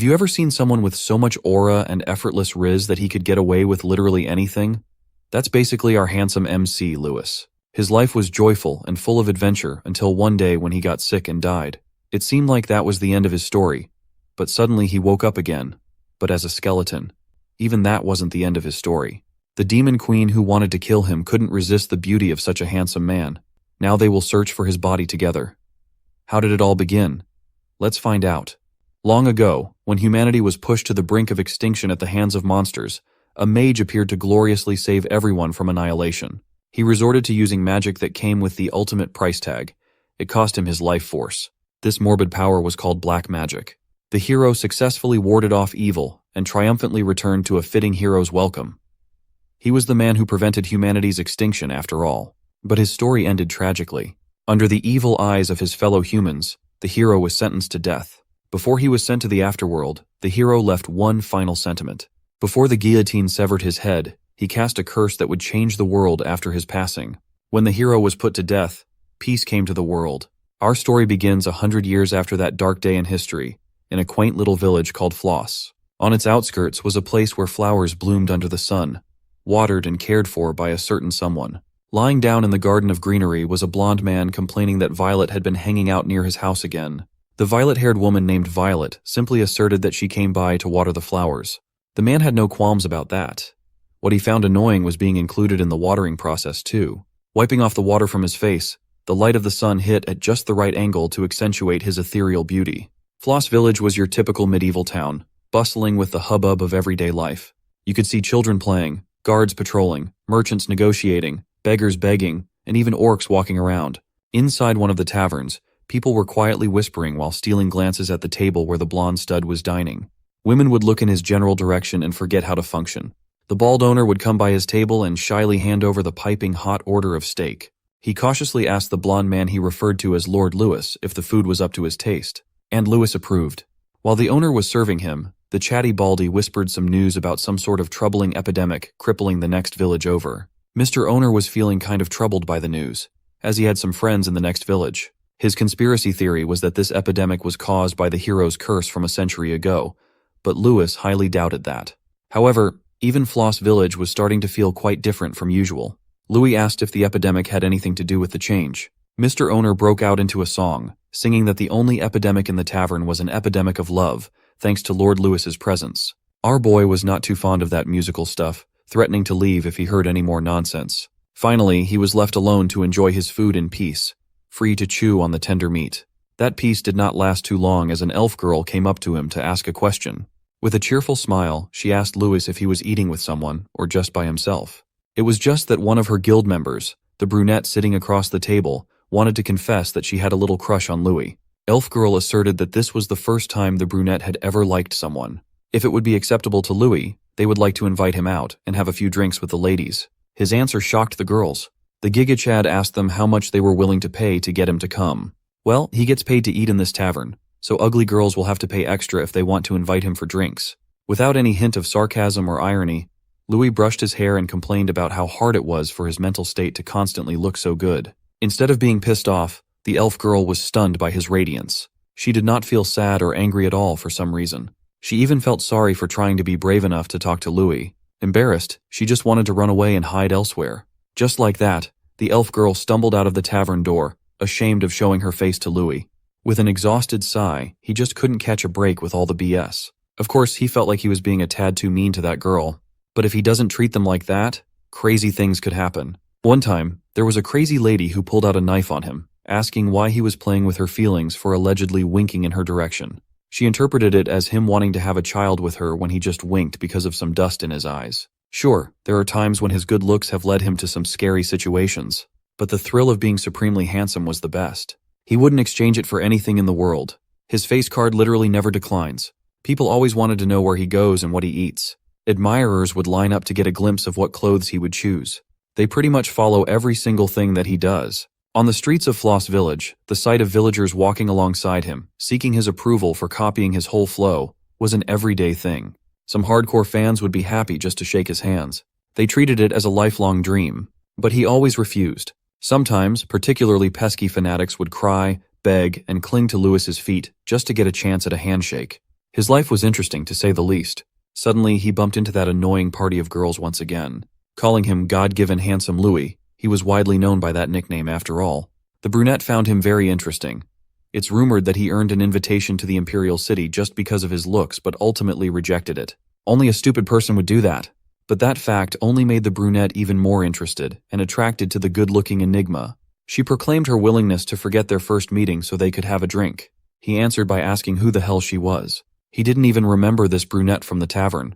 Have you ever seen someone with so much aura and effortless riz that he could get away with literally anything? That's basically our handsome MC, Lewis. His life was joyful and full of adventure until one day when he got sick and died. It seemed like that was the end of his story, but suddenly he woke up again, but as a skeleton. Even that wasn't the end of his story. The demon queen who wanted to kill him couldn't resist the beauty of such a handsome man. Now they will search for his body together. How did it all begin? Let's find out. Long ago, when humanity was pushed to the brink of extinction at the hands of monsters, a mage appeared to gloriously save everyone from annihilation. He resorted to using magic that came with the ultimate price tag. It cost him his life force. This morbid power was called black magic. The hero successfully warded off evil and triumphantly returned to a fitting hero's welcome. He was the man who prevented humanity's extinction after all. But his story ended tragically. Under the evil eyes of his fellow humans, the hero was sentenced to death. Before he was sent to the afterworld, the hero left one final sentiment. Before the guillotine severed his head, he cast a curse that would change the world after his passing. When the hero was put to death, peace came to the world. Our story begins 100 years after that dark day in history, in a quaint little village called Floss. On its outskirts was a place where flowers bloomed under the sun, watered and cared for by a certain someone. Lying down in the garden of greenery was a blonde man complaining that Violet had been hanging out near his house again. The violet-haired woman named Violet simply asserted that she came by to water the flowers. The man had no qualms about that. What he found annoying was being included in the watering process too. Wiping off the water from his face, the light of the sun hit at just the right angle to accentuate his ethereal beauty. Floss Village was your typical medieval town, bustling with the hubbub of everyday life. You could see children playing, guards patrolling, merchants negotiating, beggars begging, and even orcs walking around. Inside one of the taverns, people were quietly whispering while stealing glances at the table where the blonde stud was dining. Women would look in his general direction and forget how to function. The bald owner would come by his table and shyly hand over the piping hot order of steak. He cautiously asked the blonde man he referred to as Lord Lewis if the food was up to his taste, and Lewis approved. While the owner was serving him, the chatty baldy whispered some news about some sort of troubling epidemic crippling the next village over. Mr. Owner was feeling kind of troubled by the news, as he had some friends in the next village. His conspiracy theory was that this epidemic was caused by the hero's curse from a century ago, but Lewis highly doubted that. However, even Floss Village was starting to feel quite different from usual. Louis asked if the epidemic had anything to do with the change. Mr. Owner broke out into a song, singing that the only epidemic in the tavern was an epidemic of love, thanks to Lord Lewis's presence. Our boy was not too fond of that musical stuff, threatening to leave if he heard any more nonsense. Finally, he was left alone to enjoy his food in peace, free to chew on the tender meat. That peace did not last too long as an elf girl came up to him to ask a question. With a cheerful smile, she asked Lewis if he was eating with someone or just by himself. It was just that one of her guild members, the brunette sitting across the table, wanted to confess that she had a little crush on Louis. Elf girl asserted that this was the first time the brunette had ever liked someone. If it would be acceptable to Louis, they would like to invite him out and have a few drinks with the ladies. His answer shocked the girls. The Giga Chad asked them how much they were willing to pay to get him to come. Well, he gets paid to eat in this tavern, so ugly girls will have to pay extra if they want to invite him for drinks. Without any hint of sarcasm or irony, Louis brushed his hair and complained about how hard it was for his mental state to constantly look so good. Instead of being pissed off, the elf girl was stunned by his radiance. She did not feel sad or angry at all for some reason. She even felt sorry for trying to be brave enough to talk to Louis. Embarrassed, she just wanted to run away and hide elsewhere. Just like that, the elf girl stumbled out of the tavern door, ashamed of showing her face to Louis. With an exhausted sigh, he just couldn't catch a break with all the BS. Of course, he felt like he was being a tad too mean to that girl. But if he doesn't treat them like that, crazy things could happen. One time, there was a crazy lady who pulled out a knife on him, asking why he was playing with her feelings for allegedly winking in her direction. She interpreted it as him wanting to have a child with her when he just winked because of some dust in his eyes. Sure, there are times when his good looks have led him to some scary situations, but the thrill of being supremely handsome was the best. He wouldn't exchange it for anything in the world. His face card literally never declines. People always wanted to know where he goes and what he eats. Admirers would line up to get a glimpse of what clothes he would choose. They pretty much follow every single thing that he does. On the streets of Floss Village, the sight of villagers walking alongside him, seeking his approval for copying his whole flow, was an everyday thing. Some hardcore fans would be happy just to shake his hands. They treated it as a lifelong dream, but he always refused. Sometimes, particularly pesky fanatics would cry, beg, and cling to Lewis's feet just to get a chance at a handshake. His life was interesting, to say the least. Suddenly, he bumped into that annoying party of girls once again. Calling him God-given handsome Louis, he was widely known by that nickname after all. The brunette found him very interesting. It's rumored that he earned an invitation to the Imperial City just because of his looks, but ultimately rejected it. Only a stupid person would do that. But that fact only made the brunette even more interested and attracted to the good-looking enigma. She proclaimed her willingness to forget their first meeting so they could have a drink. He answered by asking who the hell she was. He didn't even remember this brunette from the tavern.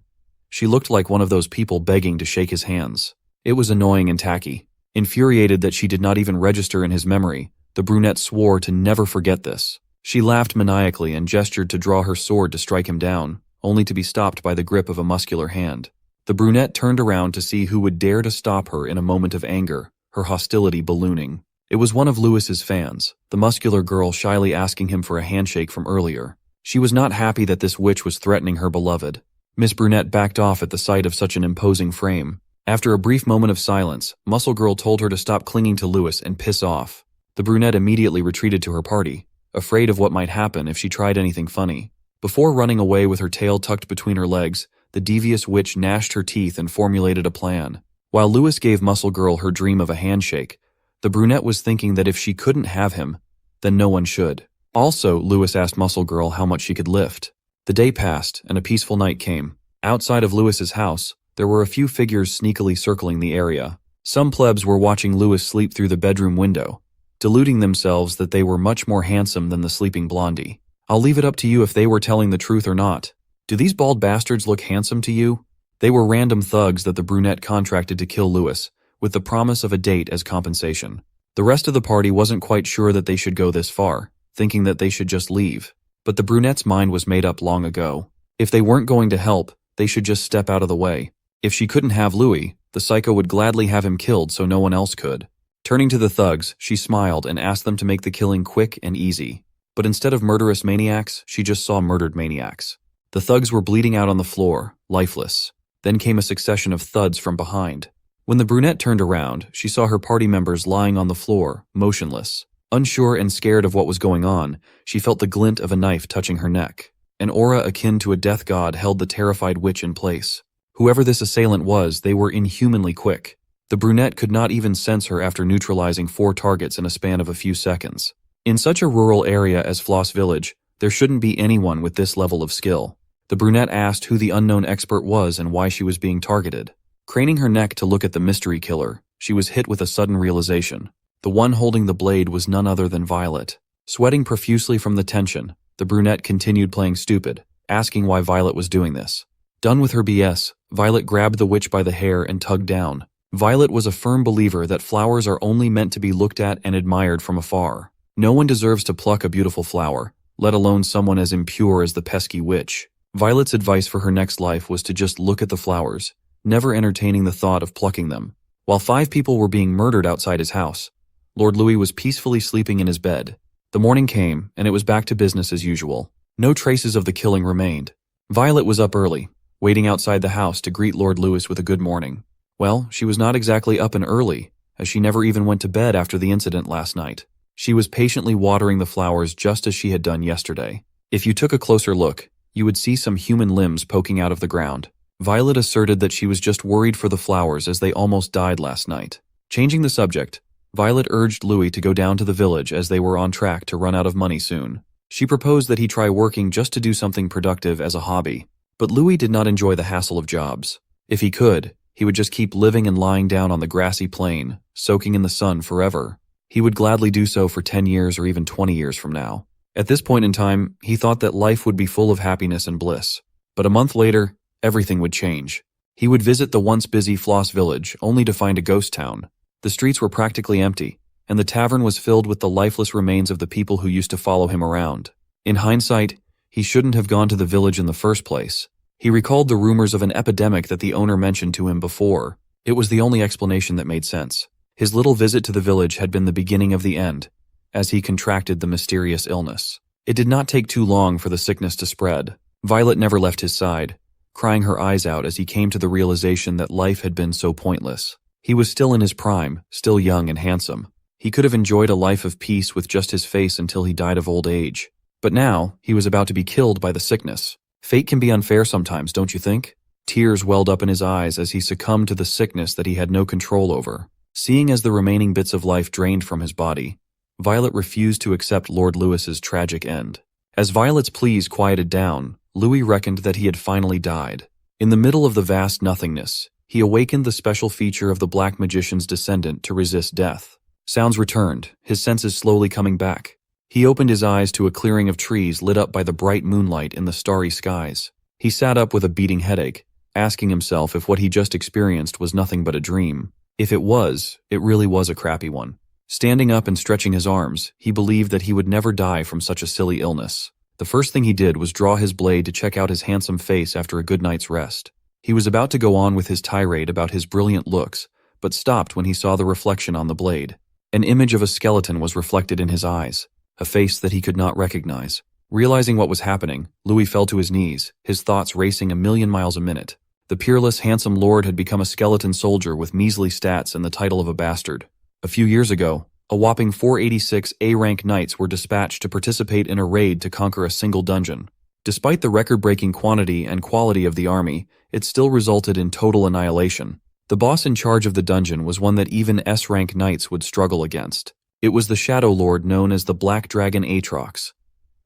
She looked like one of those people begging to shake his hands. It was annoying and tacky. Infuriated that she did not even register in his memory, the brunette swore to never forget this. She laughed maniacally and gestured to draw her sword to strike him down, only to be stopped by the grip of a muscular hand. The brunette turned around to see who would dare to stop her in a moment of anger, her hostility ballooning. It was one of Louis's fans, the muscular girl shyly asking him for a handshake from earlier. She was not happy that this witch was threatening her beloved. Miss Brunette backed off at the sight of such an imposing frame. After a brief moment of silence, Muscle Girl told her to stop clinging to Louis and piss off. The brunette immediately retreated to her party, afraid of what might happen if she tried anything funny. Before running away with her tail tucked between her legs, the devious witch gnashed her teeth and formulated a plan. While Louis gave Muscle Girl her dream of a handshake, the brunette was thinking that if she couldn't have him, then no one should. Also, Louis asked Muscle Girl how much she could lift. The day passed, and a peaceful night came. Outside of Louis's house, there were a few figures sneakily circling the area. Some plebs were watching Louis sleep through the bedroom window, deluding themselves that they were much more handsome than the sleeping blondie. I'll leave it up to you if they were telling the truth or not. Do these bald bastards look handsome to you? They were random thugs that the brunette contracted to kill Louis, with the promise of a date as compensation. The rest of the party wasn't quite sure that they should go this far, thinking that they should just leave. But the brunette's mind was made up long ago. If they weren't going to help, they should just step out of the way. If she couldn't have Louis, the psycho would gladly have him killed so no one else could. Turning to the thugs, she smiled and asked them to make the killing quick and easy. But instead of murderous maniacs, she just saw murdered maniacs. The thugs were bleeding out on the floor, lifeless. Then came a succession of thuds from behind. When the brunette turned around, she saw her party members lying on the floor, motionless. Unsure and scared of what was going on, she felt the glint of a knife touching her neck. An aura akin to a death god held the terrified witch in place. Whoever this assailant was, they were inhumanly quick. The brunette could not even sense her after neutralizing 4 targets in a span of a few seconds. In such a rural area as Floss Village, there shouldn't be anyone with this level of skill. The brunette asked who the unknown expert was and why she was being targeted. Craning her neck to look at the mystery killer, she was hit with a sudden realization. The one holding the blade was none other than Violet. Sweating profusely from the tension, the brunette continued playing stupid, asking why Violet was doing this. Done with her BS, Violet grabbed the witch by the hair and tugged down. Violet was a firm believer that flowers are only meant to be looked at and admired from afar. No one deserves to pluck a beautiful flower, let alone someone as impure as the pesky witch. Violet's advice for her next life was to just look at the flowers, never entertaining the thought of plucking them. While 5 people were being murdered outside his house, Lord Louis was peacefully sleeping in his bed. The morning came, and it was back to business as usual. No traces of the killing remained. Violet was up early, waiting outside the house to greet Lord Louis with a good morning. Well, she was not exactly up and early, as she never even went to bed after the incident last night. She was patiently watering the flowers just as she had done yesterday. If you took a closer look, you would see some human limbs poking out of the ground. Violet asserted that she was just worried for the flowers as they almost died last night. Changing the subject, Violet urged Louis to go down to the village as they were on track to run out of money soon. She proposed that he try working just to do something productive as a hobby. But Louis did not enjoy the hassle of jobs. If he could, he would just keep living and lying down on the grassy plain, soaking in the sun forever. He would gladly do so for 10 years or even 20 years from now. At this point in time, he thought that life would be full of happiness and bliss. But a month later, everything would change. He would visit the once busy Floss Village only to find a ghost town. The streets were practically empty, and the tavern was filled with the lifeless remains of the people who used to follow him around. In hindsight, he shouldn't have gone to the village in the first place. He recalled the rumors of an epidemic that the owner mentioned to him before. It was the only explanation that made sense. His little visit to the village had been the beginning of the end, as he contracted the mysterious illness. It did not take too long for the sickness to spread. Violet never left his side, crying her eyes out as he came to the realization that life had been so pointless. He was still in his prime, still young and handsome. He could have enjoyed a life of peace with just his face until he died of old age. But now, he was about to be killed by the sickness. Fate can be unfair sometimes, don't you think? Tears welled up in his eyes as he succumbed to the sickness that he had no control over. Seeing as the remaining bits of life drained from his body, Violet refused to accept Lord Lewis's tragic end. As Violet's pleas quieted down, Louis reckoned that he had finally died. In the middle of the vast nothingness, he awakened the special feature of the Black Magician's descendant to resist death. Sounds returned, his senses slowly coming back. He opened his eyes to a clearing of trees lit up by the bright moonlight in the starry skies. He sat up with a beating headache, asking himself if what he just experienced was nothing but a dream. If it was, it really was a crappy one. Standing up and stretching his arms, he believed that he would never die from such a silly illness. The first thing he did was draw his blade to check out his handsome face after a good night's rest. He was about to go on with his tirade about his brilliant looks, but stopped when he saw the reflection on the blade. An image of a skeleton was reflected in his eyes, a face that he could not recognize. Realizing what was happening, Louis fell to his knees, his thoughts racing 1,000,000 miles a minute. The peerless, handsome lord had become a skeleton soldier with measly stats and the title of a bastard. A few years ago, a whopping 486 A-rank knights were dispatched to participate in a raid to conquer a single dungeon. Despite the record-breaking quantity and quality of the army, it still resulted in total annihilation. The boss in charge of the dungeon was one that even S-rank knights would struggle against. It was the Shadow Lord known as the Black Dragon Aatrox,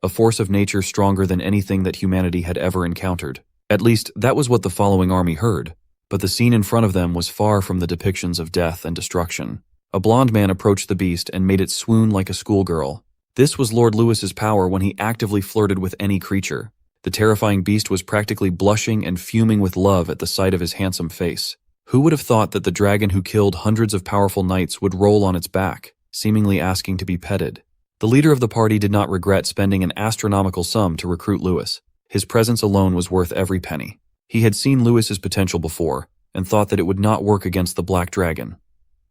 a force of nature stronger than anything that humanity had ever encountered. At least, that was what the following army heard, but the scene in front of them was far from the depictions of death and destruction. A blond man approached the beast and made it swoon like a schoolgirl. This was Lord Lewis's power when he actively flirted with any creature. The terrifying beast was practically blushing and fuming with love at the sight of his handsome face. Who would have thought that the dragon who killed hundreds of powerful knights would roll on its back, seemingly asking to be petted? The leader of the party did not regret spending an astronomical sum to recruit Lewis. His presence alone was worth every penny. He had seen Lewis's potential before, and thought that it would not work against the Black Dragon.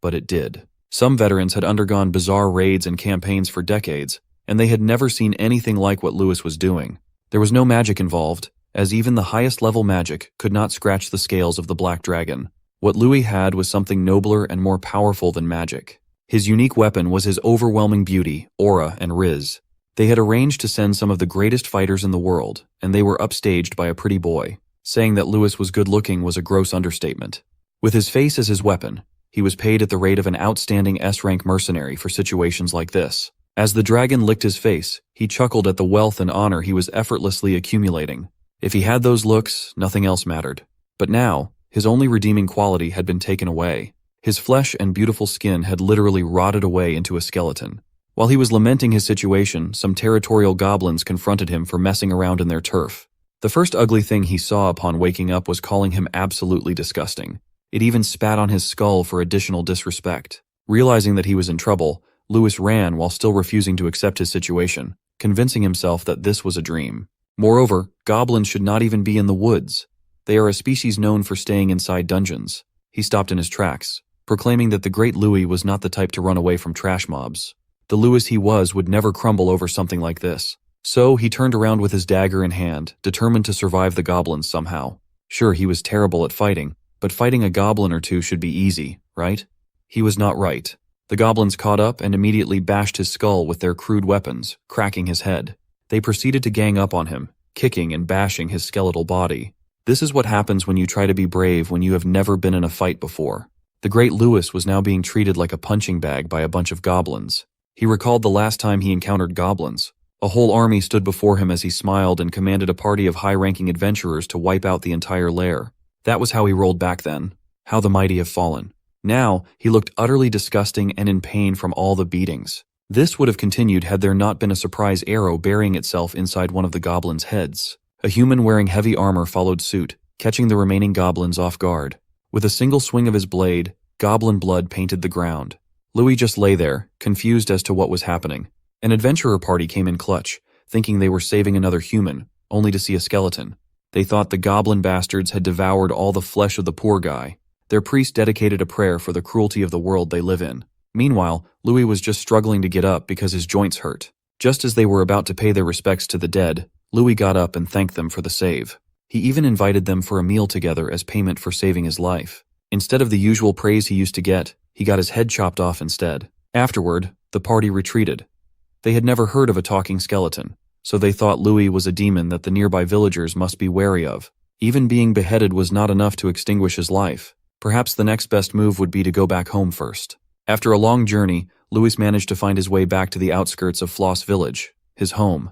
But it did. Some veterans had undergone bizarre raids and campaigns for decades, and they had never seen anything like what Lewis was doing. There was no magic involved, as even the highest level magic could not scratch the scales of the Black Dragon. What Louis had was something nobler and more powerful than magic. His unique weapon was his overwhelming beauty, aura, and riz. They had arranged to send some of the greatest fighters in the world, and they were upstaged by a pretty boy. Saying that Lewis was good-looking was a gross understatement. With his face as his weapon, he was paid at the rate of an outstanding S-rank mercenary for situations like this. As the dragon licked his face, he chuckled at the wealth and honor he was effortlessly accumulating. If he had those looks, nothing else mattered. But now, his only redeeming quality had been taken away. His flesh and beautiful skin had literally rotted away into a skeleton. While he was lamenting his situation, some territorial goblins confronted him for messing around in their turf. The first ugly thing he saw upon waking up was calling him absolutely disgusting. It even spat on his skull for additional disrespect. Realizing that he was in trouble, Lewis ran while still refusing to accept his situation, convincing himself that this was a dream. Moreover, goblins should not even be in the woods. They are a species known for staying inside dungeons. He stopped in his tracks, proclaiming that the great Louis was not the type to run away from trash mobs. The Louis he was would never crumble over something like this. So he turned around with his dagger in hand, determined to survive the goblins somehow. Sure, he was terrible at fighting, but fighting a goblin or two should be easy, right? He was not right. The goblins caught up and immediately bashed his skull with their crude weapons, cracking his head. They proceeded to gang up on him, kicking and bashing his skeletal body. This is what happens when you try to be brave when you have never been in a fight before. The great Louis was now being treated like a punching bag by a bunch of goblins. He recalled the last time he encountered goblins. A whole army stood before him as he smiled and commanded a party of high-ranking adventurers to wipe out the entire lair. That was how he rolled back then. How the mighty have fallen. Now, he looked utterly disgusting and in pain from all the beatings. This would have continued had there not been a surprise arrow burying itself inside one of the goblins' heads. A human wearing heavy armor followed suit, catching the remaining goblins off guard. With a single swing of his blade, goblin blood painted the ground. Louis just lay there, confused as to what was happening. An adventurer party came in clutch, thinking they were saving another human, only to see a skeleton. They thought the goblin bastards had devoured all the flesh of the poor guy. Their priest dedicated a prayer for the cruelty of the world they live in. Meanwhile, Louis was just struggling to get up because his joints hurt. Just as they were about to pay their respects to the dead, Louis got up and thanked them for the save. He even invited them for a meal together as payment for saving his life. Instead of the usual praise he used to get, he got his head chopped off instead. Afterward, the party retreated. They had never heard of a talking skeleton. so they thought Louis was a demon that the nearby villagers must be wary of. Even being beheaded was not enough to extinguish his life. Perhaps the next best move would be to go back home first. After a long journey, Louis managed to find his way back to the outskirts of Floss Village, his home.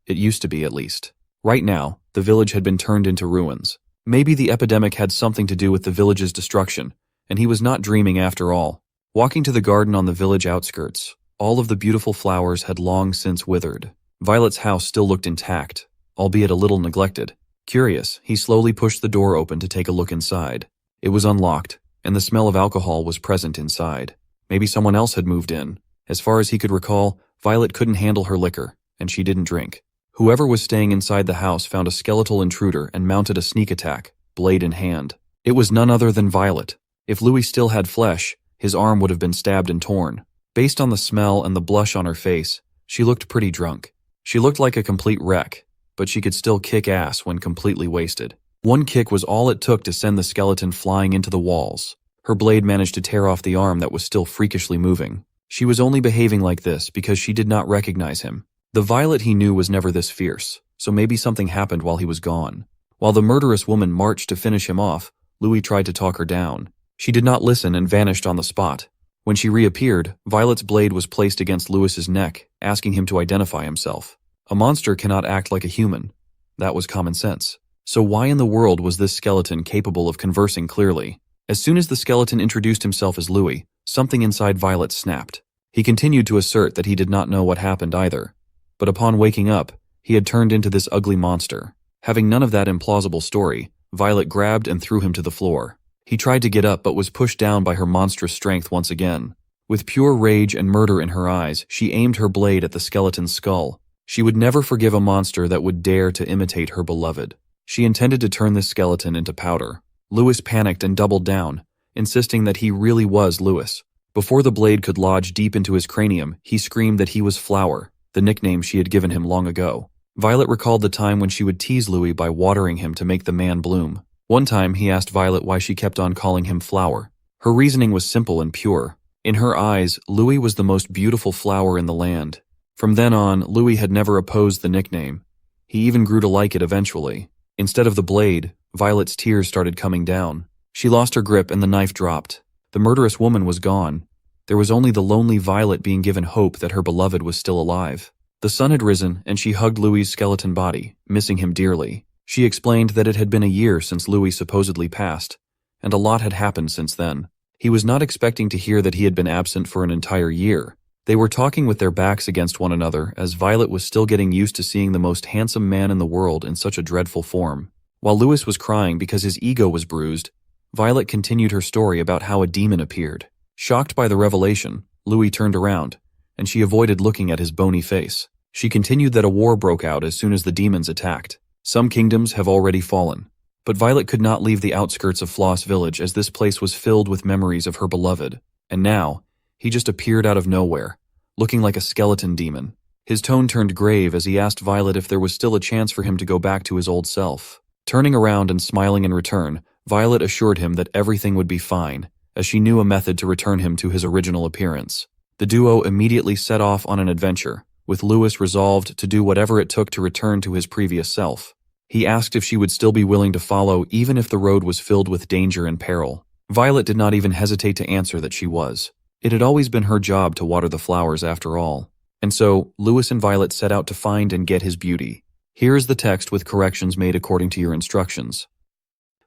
It used to be, at least. Right now, the village had been turned into ruins. Maybe the epidemic had something to do with the village's destruction, and he was not dreaming after all. Walking to the garden on the village outskirts, all of the beautiful flowers had long since withered. Violet's house still looked intact, albeit a little neglected. Curious, he slowly pushed the door open to take a look inside. It was unlocked, and the smell of alcohol was present inside. Maybe someone else had moved in. As far as he could recall, Violet couldn't handle her liquor, and she didn't drink. Whoever was staying inside the house found a skeletal intruder and mounted a sneak attack, blade in hand. It was none other than Violet. If Louis still had flesh, his arm would have been stabbed and torn. Based on the smell and the blush on her face, she looked pretty drunk. She looked like a complete wreck, but she could still kick ass when completely wasted. One kick was all it took to send the skeleton flying into the walls. Her blade managed to tear off the arm that was still freakishly moving. She was only behaving like this because she did not recognize him. The Violet he knew was never this fierce, so maybe something happened while he was gone. While the murderous woman marched to finish him off, Louis tried to talk her down. She did not listen and vanished on the spot. When she reappeared, Violet's blade was placed against Louis's neck, asking him to identify himself. A monster cannot act like a human. That was common sense. So why in the world was this skeleton capable of conversing clearly? As soon as the skeleton introduced himself as Louis, something inside Violet snapped. He continued to assert that he did not know what happened either. But upon waking up, he had turned into this ugly monster. Having none of that implausible story, Violet grabbed and threw him to the floor. He tried to get up but was pushed down by her monstrous strength once again. With pure rage and murder in her eyes, she aimed her blade at the skeleton's skull. She would never forgive a monster that would dare to imitate her beloved. She intended to turn this skeleton into powder. Louis panicked and doubled down, insisting that he really was Louis. Before the blade could lodge deep into his cranium, he screamed that he was Flower, the nickname she had given him long ago. Violet recalled the time when she would tease Louis by watering him to make the man bloom. One time, he asked Violet why she kept on calling him Flower. Her reasoning was simple and pure. In her eyes, Louis was the most beautiful flower in the land. From then on, Louis had never opposed the nickname. He even grew to like it eventually. Instead of the blade, Violet's tears started coming down. She lost her grip and the knife dropped. The murderous woman was gone. There was only the lonely Violet being given hope that her beloved was still alive. The sun had risen, and she hugged Louis's skeleton body, missing him dearly. She explained that it had been a year since Louis supposedly passed, and a lot had happened since then. He was not expecting to hear that he had been absent for an entire year. They were talking with their backs against one another as Violet was still getting used to seeing the most handsome man in the world in such a dreadful form. While Louis was crying because his ego was bruised, Violet continued her story about how a demon appeared. Shocked by the revelation, Louis turned around, and she avoided looking at his bony face. She continued that a war broke out as soon as the demons attacked. Some kingdoms have already fallen. But Violet could not leave the outskirts of Floss Village as this place was filled with memories of her beloved. And now, he just appeared out of nowhere, looking like a skeleton demon. His tone turned grave as he asked Violet if there was still a chance for him to go back to his old self. Turning around and smiling in return, Violet assured him that everything would be fine, as she knew a method to return him to his original appearance. The duo immediately set off on an adventure, with Louis resolved to do whatever it took to return to his previous self. He asked if she would still be willing to follow even if the road was filled with danger and peril. Violet did not even hesitate to answer that she was. It had always been her job to water the flowers after all. And so, Louis and Violet set out to find and get his beauty. Here is the text with corrections made according to your instructions.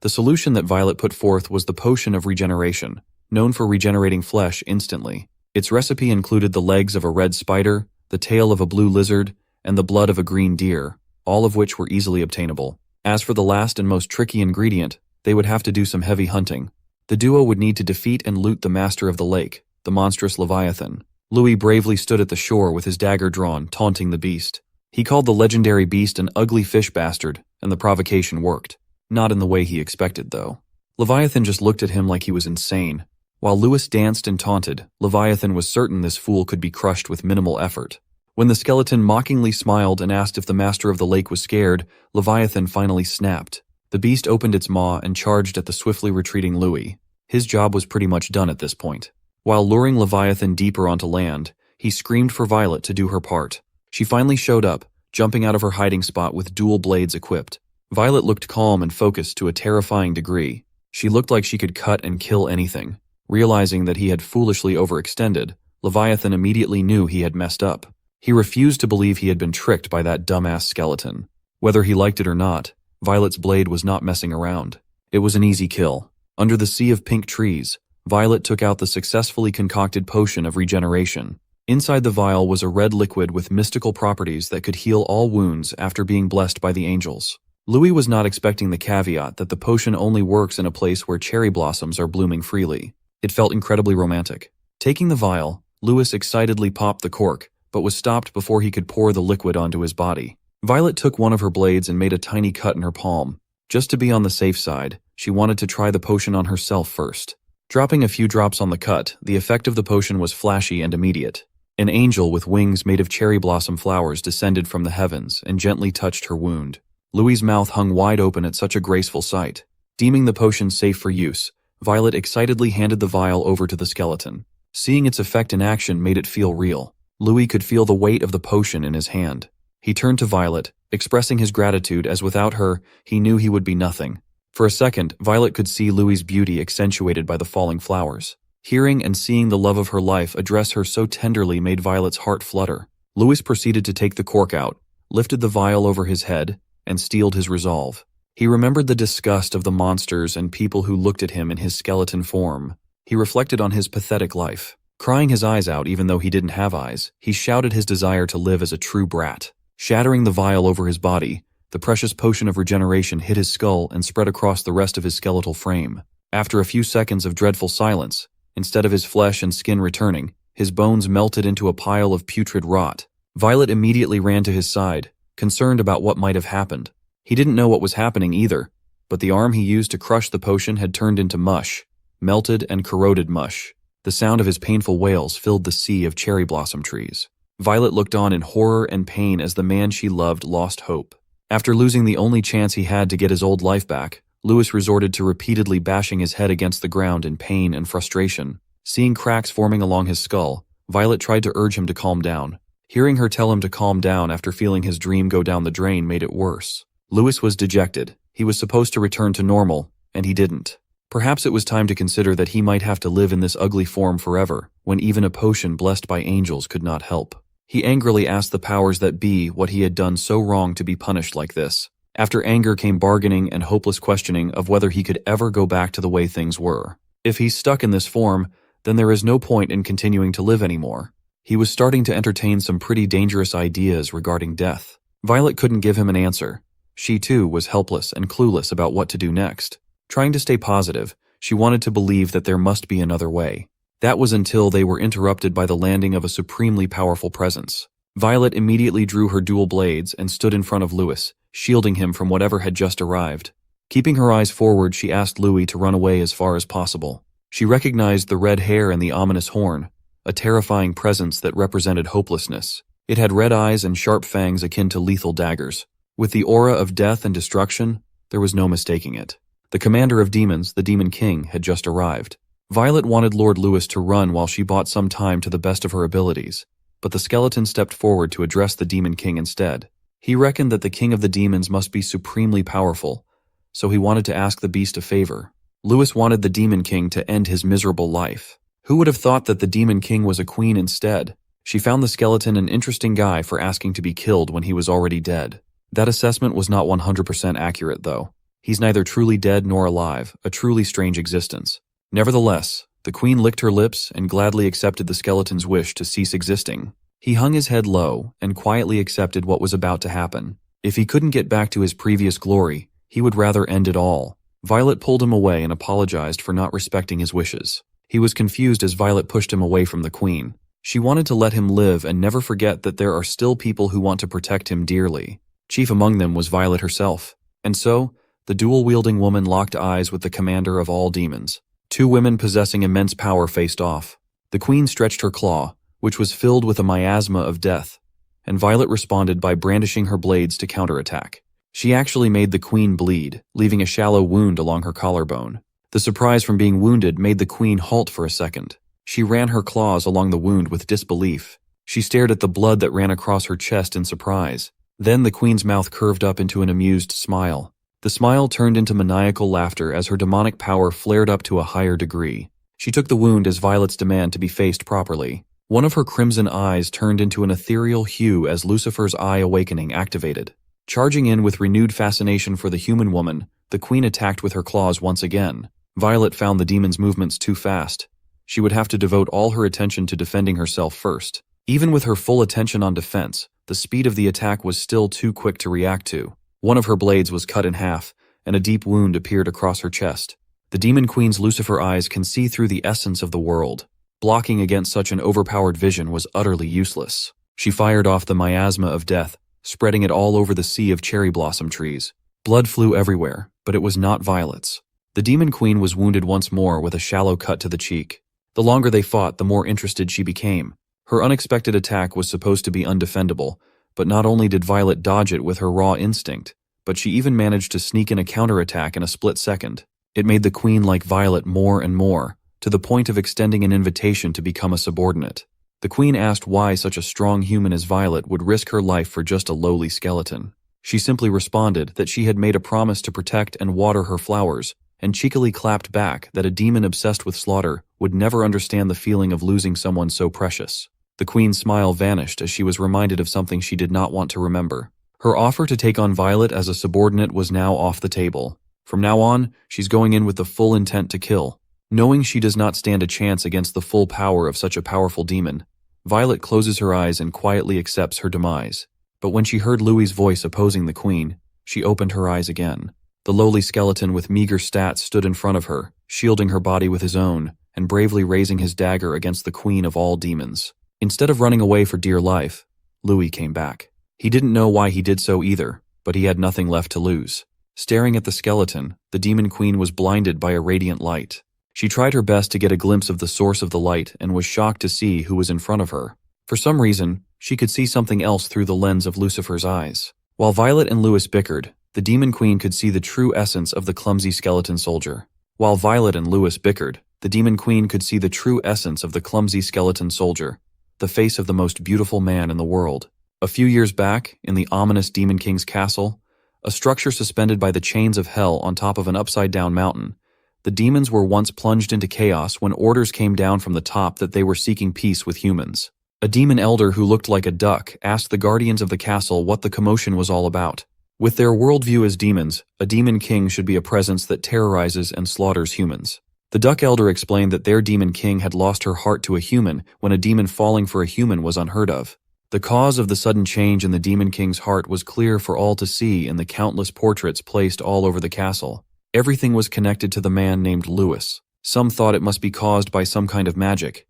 The solution that Violet put forth was the potion of regeneration, known for regenerating flesh instantly. Its recipe included the legs of a red spider, the tail of a blue lizard, and the blood of a green deer, all of which were easily obtainable. As for the last and most tricky ingredient, they would have to do some heavy hunting. The duo would need to defeat and loot the master of the lake, the monstrous Leviathan. Louis bravely stood at the shore with his dagger drawn, taunting the beast. He called the legendary beast an ugly fish bastard, and the provocation worked. Not in the way he expected, though. Leviathan just looked at him like he was insane. While Louis danced and taunted, Leviathan was certain this fool could be crushed with minimal effort. When the skeleton mockingly smiled and asked if the master of the lake was scared, Leviathan finally snapped. The beast opened its maw and charged at the swiftly retreating Louis. His job was pretty much done at this point. While luring Leviathan deeper onto land, he screamed for Violet to do her part. She finally showed up, jumping out of her hiding spot with dual blades equipped. Violet looked calm and focused to a terrifying degree. She looked like she could cut and kill anything. Realizing that he had foolishly overextended, Leviathan immediately knew he had messed up. He refused to believe he had been tricked by that dumbass skeleton. Whether he liked it or not, Violet's blade was not messing around. It was an easy kill. Under the sea of pink trees, Violet took out the successfully concocted potion of regeneration. Inside the vial was a red liquid with mystical properties that could heal all wounds after being blessed by the angels. Louis was not expecting the caveat that the potion only works in a place where cherry blossoms are blooming freely. It felt incredibly romantic. Taking the vial, Louis excitedly popped the cork, but was stopped before he could pour the liquid onto his body. Violet took one of her blades and made a tiny cut in her palm. Just to be on the safe side, she wanted to try the potion on herself first. Dropping a few drops on the cut, the effect of the potion was flashy and immediate. An angel with wings made of cherry blossom flowers descended from the heavens and gently touched her wound. Louis's mouth hung wide open at such a graceful sight. Deeming the potion safe for use, Violet excitedly handed the vial over to the skeleton. Seeing its effect in action made it feel real. Louis could feel the weight of the potion in his hand. He turned to Violet, expressing his gratitude as without her, he knew he would be nothing. For a second, Violet could see Louis's beauty accentuated by the falling flowers. Hearing and seeing the love of her life address her so tenderly made Violet's heart flutter. Louis proceeded to take the cork out, lifted the vial over his head, and steeled his resolve. He remembered the disgust of the monsters and people who looked at him in his skeleton form. He reflected on his pathetic life. Crying his eyes out even though he didn't have eyes, he shouted his desire to live as a true brat. Shattering the vial over his body, the precious potion of regeneration hit his skull and spread across the rest of his skeletal frame. After a few seconds of dreadful silence, instead of his flesh and skin returning, his bones melted into a pile of putrid rot. Violet immediately ran to his side, concerned about what might have happened. He didn't know what was happening either, but the arm he used to crush the potion had turned into mush, melted and corroded mush. The sound of his painful wails filled the sea of cherry blossom trees. Violet looked on in horror and pain as the man she loved lost hope. After losing the only chance he had to get his old life back, Louis resorted to repeatedly bashing his head against the ground in pain and frustration. Seeing cracks forming along his skull, Violet tried to urge him to calm down. Hearing her tell him to calm down after feeling his dream go down the drain made it worse. Louis was dejected. He was supposed to return to normal, and he didn't. Perhaps it was time to consider that he might have to live in this ugly form forever, when even a potion blessed by angels could not help. He angrily asked the powers that be what he had done so wrong to be punished like this. After anger came bargaining and hopeless questioning of whether he could ever go back to the way things were. If he's stuck in this form, then there is no point in continuing to live anymore. He was starting to entertain some pretty dangerous ideas regarding death. Violet couldn't give him an answer. She too was helpless and clueless about what to do next. Trying to stay positive, she wanted to believe that there must be another way. That was until they were interrupted by the landing of a supremely powerful presence. Violet immediately drew her dual blades and stood in front of Louis, shielding him from whatever had just arrived. Keeping her eyes forward, she asked Louis to run away as far as possible. She recognized the red hair and the ominous horn, a terrifying presence that represented hopelessness. It had red eyes and sharp fangs akin to lethal daggers. With the aura of death and destruction, there was no mistaking it. The commander of demons, the Demon King, had just arrived. Violet wanted Lord Louis to run while she bought some time to the best of her abilities, but the skeleton stepped forward to address the Demon King instead. He reckoned that the king of the demons must be supremely powerful, so he wanted to ask the beast a favor. Louis wanted the Demon King to end his miserable life. Who would have thought that the Demon King was a queen instead? She found the skeleton an interesting guy for asking to be killed when he was already dead. That assessment was not 100% accurate, though. He's neither truly dead nor alive, a truly strange existence. Nevertheless, the queen licked her lips and gladly accepted the skeleton's wish to cease existing. He hung his head low and quietly accepted what was about to happen. If he couldn't get back to his previous glory, he would rather end it all. Violet pulled him away and apologized for not respecting his wishes. He was confused as Violet pushed him away from the queen. She wanted to let him live and never forget that there are still people who want to protect him dearly. Chief among them was Violet herself. And so, the dual-wielding woman locked eyes with the commander of all demons. Two women possessing immense power faced off. The queen stretched her claw, which was filled with a miasma of death, and Violet responded by brandishing her blades to counterattack. She actually made the queen bleed, leaving a shallow wound along her collarbone. The surprise from being wounded made the queen halt for a second. She ran her claws along the wound with disbelief. She stared at the blood that ran across her chest in surprise. Then the queen's mouth curved up into an amused smile. The smile turned into maniacal laughter as her demonic power flared up to a higher degree. She took the wound as Violet's demand to be faced properly. One of her crimson eyes turned into an ethereal hue as Lucifer's eye awakening activated. Charging in with renewed fascination for the human woman, the queen attacked with her claws once again. Violet found the demon's movements too fast. She would have to devote all her attention to defending herself first. Even with her full attention on defense, the speed of the attack was still too quick to react to. One of her blades was cut in half, and a deep wound appeared across her chest. The demon queen's Lucifer eyes can see through the essence of the world. Blocking against such an overpowered vision was utterly useless. She fired off the miasma of death, spreading it all over the sea of cherry blossom trees. Blood flew everywhere, but it was not Violet's. The demon queen was wounded once more with a shallow cut to the cheek. The longer they fought, the more interested she became. Her unexpected attack was supposed to be undefendable, but not only did Violet dodge it with her raw instinct, but she even managed to sneak in a counterattack in a split second. It made the queen like Violet more and more, to the point of extending an invitation to become a subordinate. The queen asked why such a strong human as Violet would risk her life for just a lowly skeleton. She simply responded that she had made a promise to protect and water her flowers, and cheekily clapped back that a demon obsessed with slaughter would never understand the feeling of losing someone so precious. The queen's smile vanished as she was reminded of something she did not want to remember. Her offer to take on Violet as a subordinate was now off the table. From now on, she's going in with the full intent to kill. Knowing she does not stand a chance against the full power of such a powerful demon, Violet closes her eyes and quietly accepts her demise. But when she heard Louis's voice opposing the queen, she opened her eyes again. The lowly skeleton with meager stats stood in front of her, shielding her body with his own, and bravely raising his dagger against the queen of all demons. Instead of running away for dear life, Louis came back. He didn't know why he did so either, but he had nothing left to lose. Staring at the skeleton, the demon queen was blinded by a radiant light. She tried her best to get a glimpse of the source of the light and was shocked to see who was in front of her. For some reason, she could see something else through the lens of Lucifer's eyes. While Violet and Louis bickered, the demon queen could see the true essence of the clumsy skeleton soldier. While Violet and Louis bickered, the demon queen could see the true essence of the clumsy skeleton soldier, the face of the most beautiful man in the world. A few years back, in the ominous Demon King's castle, a structure suspended by the chains of hell on top of an upside-down mountain, the demons were once plunged into chaos when orders came down from the top that they were seeking peace with humans. A demon elder who looked like a duck asked the guardians of the castle what the commotion was all about. With their worldview as demons, a demon king should be a presence that terrorizes and slaughters humans. The duck elder explained that their demon king had lost her heart to a human when a demon falling for a human was unheard of. The cause of the sudden change in the demon king's heart was clear for all to see in the countless portraits placed all over the castle. Everything was connected to the man named Louis. Some thought it must be caused by some kind of magic,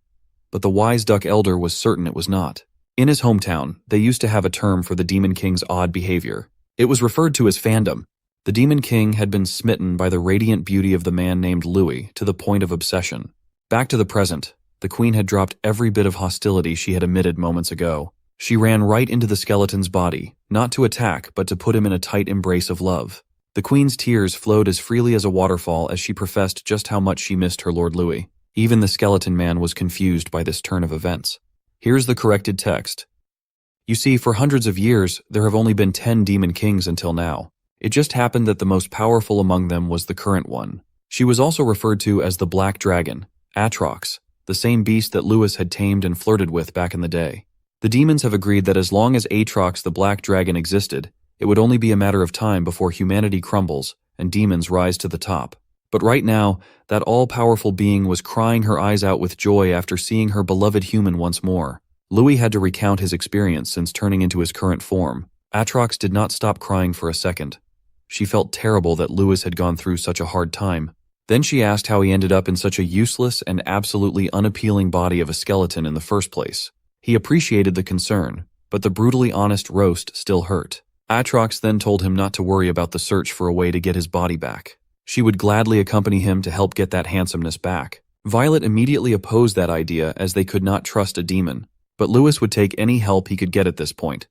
but the wise duck elder was certain it was not. In his hometown, they used to have a term for the demon king's odd behavior. It was referred to as fandom. The demon king had been smitten by the radiant beauty of the man named Louis to the point of obsession. Back to the present, the queen had dropped every bit of hostility she had emitted moments ago. She ran right into the skeleton's body, not to attack but to put him in a tight embrace of love. The queen's tears flowed as freely as a waterfall as she professed just how much she missed her Lord Louis. Even the skeleton man was confused by this turn of events. Here's the corrected text. You see, for hundreds of years, there have only been 10 demon kings until now. It just happened that the most powerful among them was the current one. She was also referred to as the Black Dragon, Atrox, the same beast that Louis had tamed and flirted with back in the day. The demons have agreed that as long as Atrox the Black Dragon existed, it would only be a matter of time before humanity crumbles and demons rise to the top. But right now, that all-powerful being was crying her eyes out with joy after seeing her beloved human once more. Louis had to recount his experience since turning into his current form. Atrox did not stop crying for a second. She felt terrible that Louis had gone through such a hard time. Then she asked how he ended up in such a useless and absolutely unappealing body of a skeleton in the first place. He appreciated the concern, but the brutally honest roast still hurt. Atrox then told him not to worry about the search for a way to get his body back. She would gladly accompany him to help get that handsomeness back. Violet immediately opposed that idea as they could not trust a demon, but Louis would take any help he could get at this point.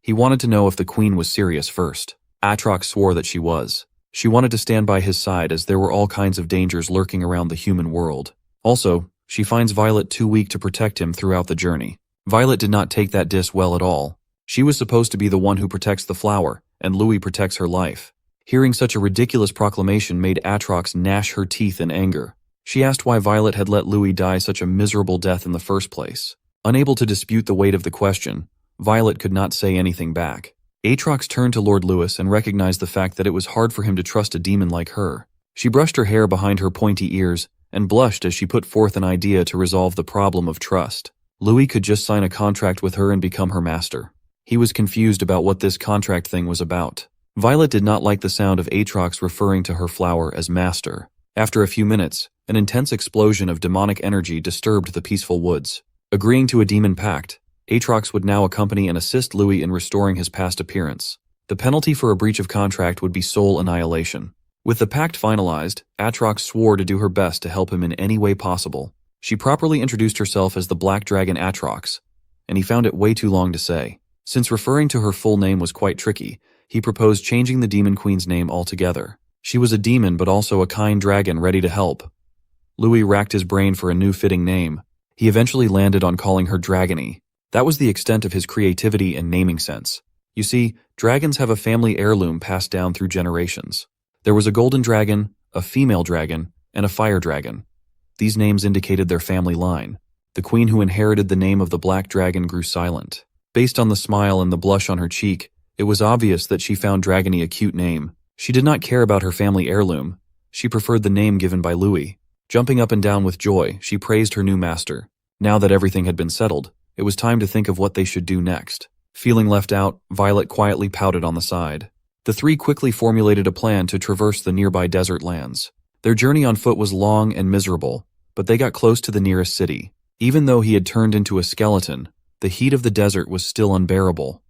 He wanted to know if the queen was serious first. Atrox swore that she was. She wanted to stand by his side as there were all kinds of dangers lurking around the human world. Also, she finds Violet too weak to protect him throughout the journey. Violet did not take that diss well at all. She was supposed to be the one who protects the flower, and Louis protects her life. Hearing such a ridiculous proclamation made Atrox gnash her teeth in anger. She asked why Violet had let Louis die such a miserable death in the first place. Unable to dispute the weight of the question, Violet could not say anything back. Atrox turned to Lord Louis and recognized the fact that it was hard for him to trust a demon like her. She brushed her hair behind her pointy ears and blushed as she put forth an idea to resolve the problem of trust. Louis could just sign a contract with her and become her master. He was confused about what this contract thing was about. Violet did not like the sound of Atrox referring to her flower as master. After a few minutes, an intense explosion of demonic energy disturbed the peaceful woods. Agreeing to a demon pact, Atrox would now accompany and assist Louis in restoring his past appearance. The penalty for a breach of contract would be soul annihilation. With the pact finalized, Atrox swore to do her best to help him in any way possible. She properly introduced herself as the Black Dragon Atrox, and he found it way too long to say. Since referring to her full name was quite tricky, he proposed changing the Demon Queen's name altogether. She was a demon but also a kind dragon ready to help. Louis racked his brain for a new fitting name. He eventually landed on calling her Dragony. That was the extent of his creativity and naming sense. You see, dragons have a family heirloom passed down through generations. There was a golden dragon, a female dragon, and a fire dragon. These names indicated their family line. The queen who inherited the name of the Black Dragon grew silent. Based on the smile and the blush on her cheek, it was obvious that she found Dragony a cute name. She did not care about her family heirloom. She preferred the name given by Louis. Jumping up and down with joy, she praised her new master. Now that everything had been settled, it was time to think of what they should do next. Feeling left out, Violet quietly pouted on the side. The three quickly formulated a plan to traverse the nearby desert lands. Their journey on foot was long and miserable, but they got close to the nearest city. Even though he had turned into a skeleton, the heat of the desert was still unbearable.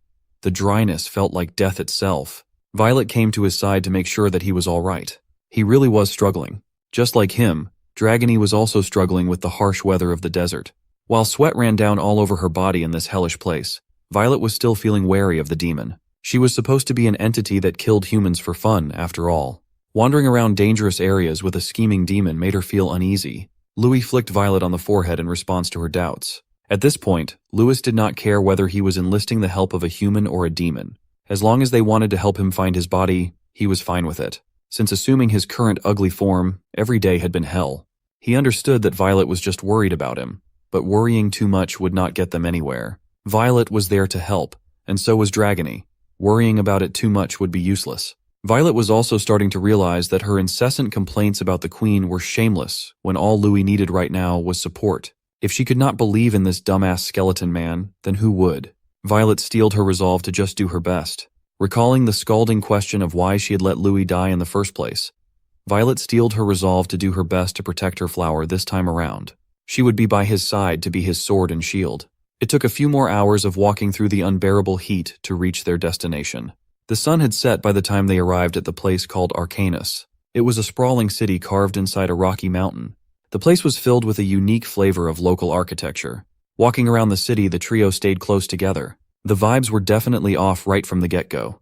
The dryness felt like death itself. Violet came to his side to make sure that he was all right. He really was struggling. Just like him, Dragony was also struggling with the harsh weather of the desert. While sweat ran down all over her body in this hellish place, Violet was still feeling wary of the demon. She was supposed to be an entity that killed humans for fun, after all. Wandering around dangerous areas with a scheming demon made her feel uneasy. Louis flicked Violet on the forehead in response to her doubts. At this point, Louis did not care whether he was enlisting the help of a human or a demon. As long as they wanted to help him find his body, he was fine with it. Since assuming his current ugly form, every day had been hell. He understood that Violet was just worried about him, but worrying too much would not get them anywhere. Violet was there to help, and so was Dragony. Worrying about it too much would be useless. Violet was also starting to realize that her incessant complaints about the queen were shameless when all Louis needed right now was support. If she could not believe in this dumbass skeleton man, then who would? Violet steeled her resolve to just do her best. Recalling the scalding question of why she had let Louis die in the first place, Violet steeled her resolve to do her best to protect her flower this time around. She would be by his side to be his sword and shield. It took a few more hours of walking through the unbearable heat to reach their destination. The sun had set by the time they arrived at the place called Arcanus. It was a sprawling city carved inside a rocky mountain. The place was filled with a unique flavor of local architecture. Walking around the city, the trio stayed close together. The vibes were definitely off right from the get-go.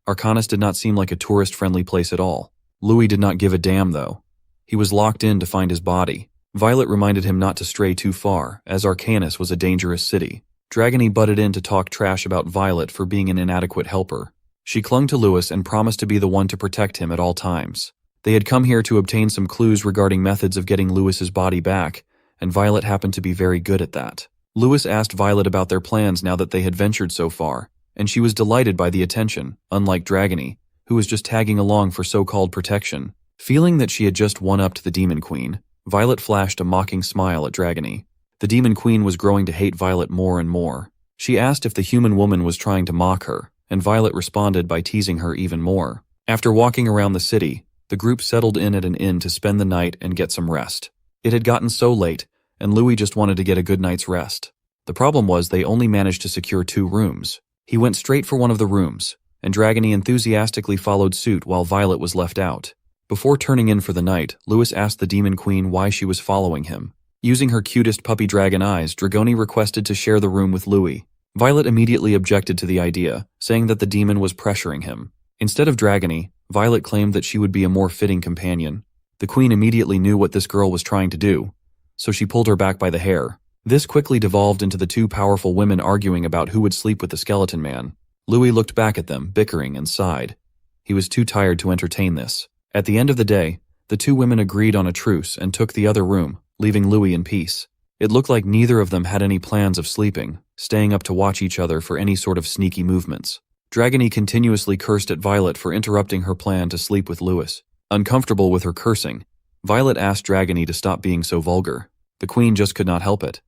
Arcanus did not seem like a tourist-friendly place at all. Louis did not give a damn, though. He was locked in to find his body. Violet reminded him not to stray too far, as Arcanus was a dangerous city. Dragony butted in to talk trash about Violet for being an inadequate helper. She clung to Louis and promised to be the one to protect him at all times. They had come here to obtain some clues regarding methods of getting Louis's body back, and Violet happened to be very good at that. Louis asked Violet about their plans now that they had ventured so far, and she was delighted by the attention, unlike Dragony, who was just tagging along for so-called protection. Feeling that she had just one-upped the Demon Queen, Violet flashed a mocking smile at Dragony. The Demon Queen was growing to hate Violet more and more. She asked if the human woman was trying to mock her, and Violet responded by teasing her even more. After walking around the city, the group settled in at an inn to spend the night and get some rest. It had gotten so late, and Louis just wanted to get a good night's rest. The problem was they only managed to secure 2 rooms. He went straight for one of the rooms, and Dragony enthusiastically followed suit while Violet was left out. Before turning in for the night, Louis asked the Demon Queen why she was following him. Using her cutest puppy dragon eyes, Dragony requested to share the room with Louis. Violet immediately objected to the idea, saying that the demon was pressuring him. Instead of Dragony, Violet claimed that she would be a more fitting companion. The queen immediately knew what this girl was trying to do, so she pulled her back by the hair. This quickly devolved into the two powerful women arguing about who would sleep with the skeleton man. Louis looked back at them, bickering, and sighed. He was too tired to entertain this. At the end of the day, the two women agreed on a truce and took the other room, leaving Louis in peace. It looked like neither of them had any plans of sleeping, staying up to watch each other for any sort of sneaky movements. Dragony continuously cursed at Violet for interrupting her plan to sleep with Louis. Uncomfortable with her cursing, Violet asked Dragony to stop being so vulgar. The queen just could not help it.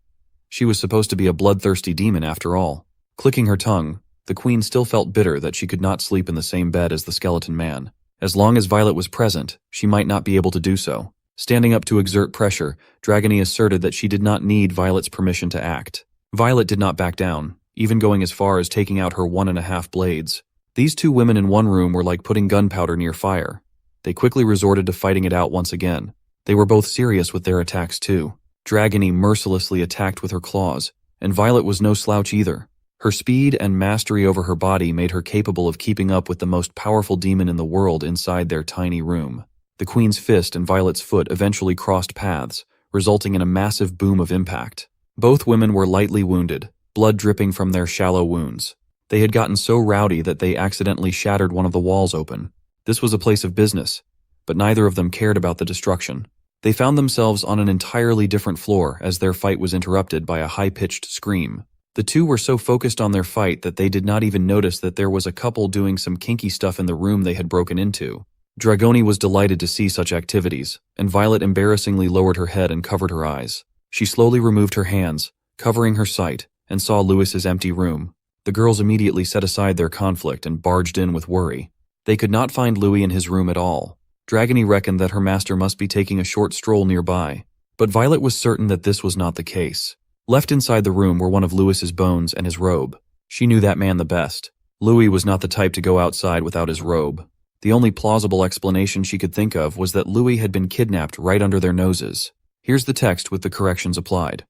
She was supposed to be a bloodthirsty demon after all. Clicking her tongue, the queen still felt bitter that she could not sleep in the same bed as the skeleton man. As long as Violet was present, she might not be able to do so. Standing up to exert pressure, Dragony asserted that she did not need Violet's permission to act. Violet did not back down, even going as far as taking out her 1.5 blades. These two women in one room were like putting gunpowder near fire. They quickly resorted to fighting it out once again. They were both serious with their attacks too. Dragony mercilessly attacked with her claws, and Violet was no slouch either. Her speed and mastery over her body made her capable of keeping up with the most powerful demon in the world inside their tiny room. The queen's fist and Violet's foot eventually crossed paths, resulting in a massive boom of impact. Both women were lightly wounded, blood dripping from their shallow wounds. They had gotten so rowdy that they accidentally shattered one of the walls open. This was a place of business, but neither of them cared about the destruction. They found themselves on an entirely different floor as their fight was interrupted by a high-pitched scream. The two were so focused on their fight that they did not even notice that there was a couple doing some kinky stuff in the room they had broken into. Dragony was delighted to see such activities, and Violet embarrassingly lowered her head and covered her eyes. She slowly removed her hands, covering her sight, and saw Louis's empty room. The girls immediately set aside their conflict and barged in with worry. They could not find Louis in his room at all. Dragony reckoned that her master must be taking a short stroll nearby, but Violet was certain that this was not the case. Left inside the room were one of Louis's bones and his robe. She knew that man the best. Louis was not the type to go outside without his robe. The only plausible explanation she could think of was that Louis had been kidnapped right under their noses. Here's the text with the corrections applied.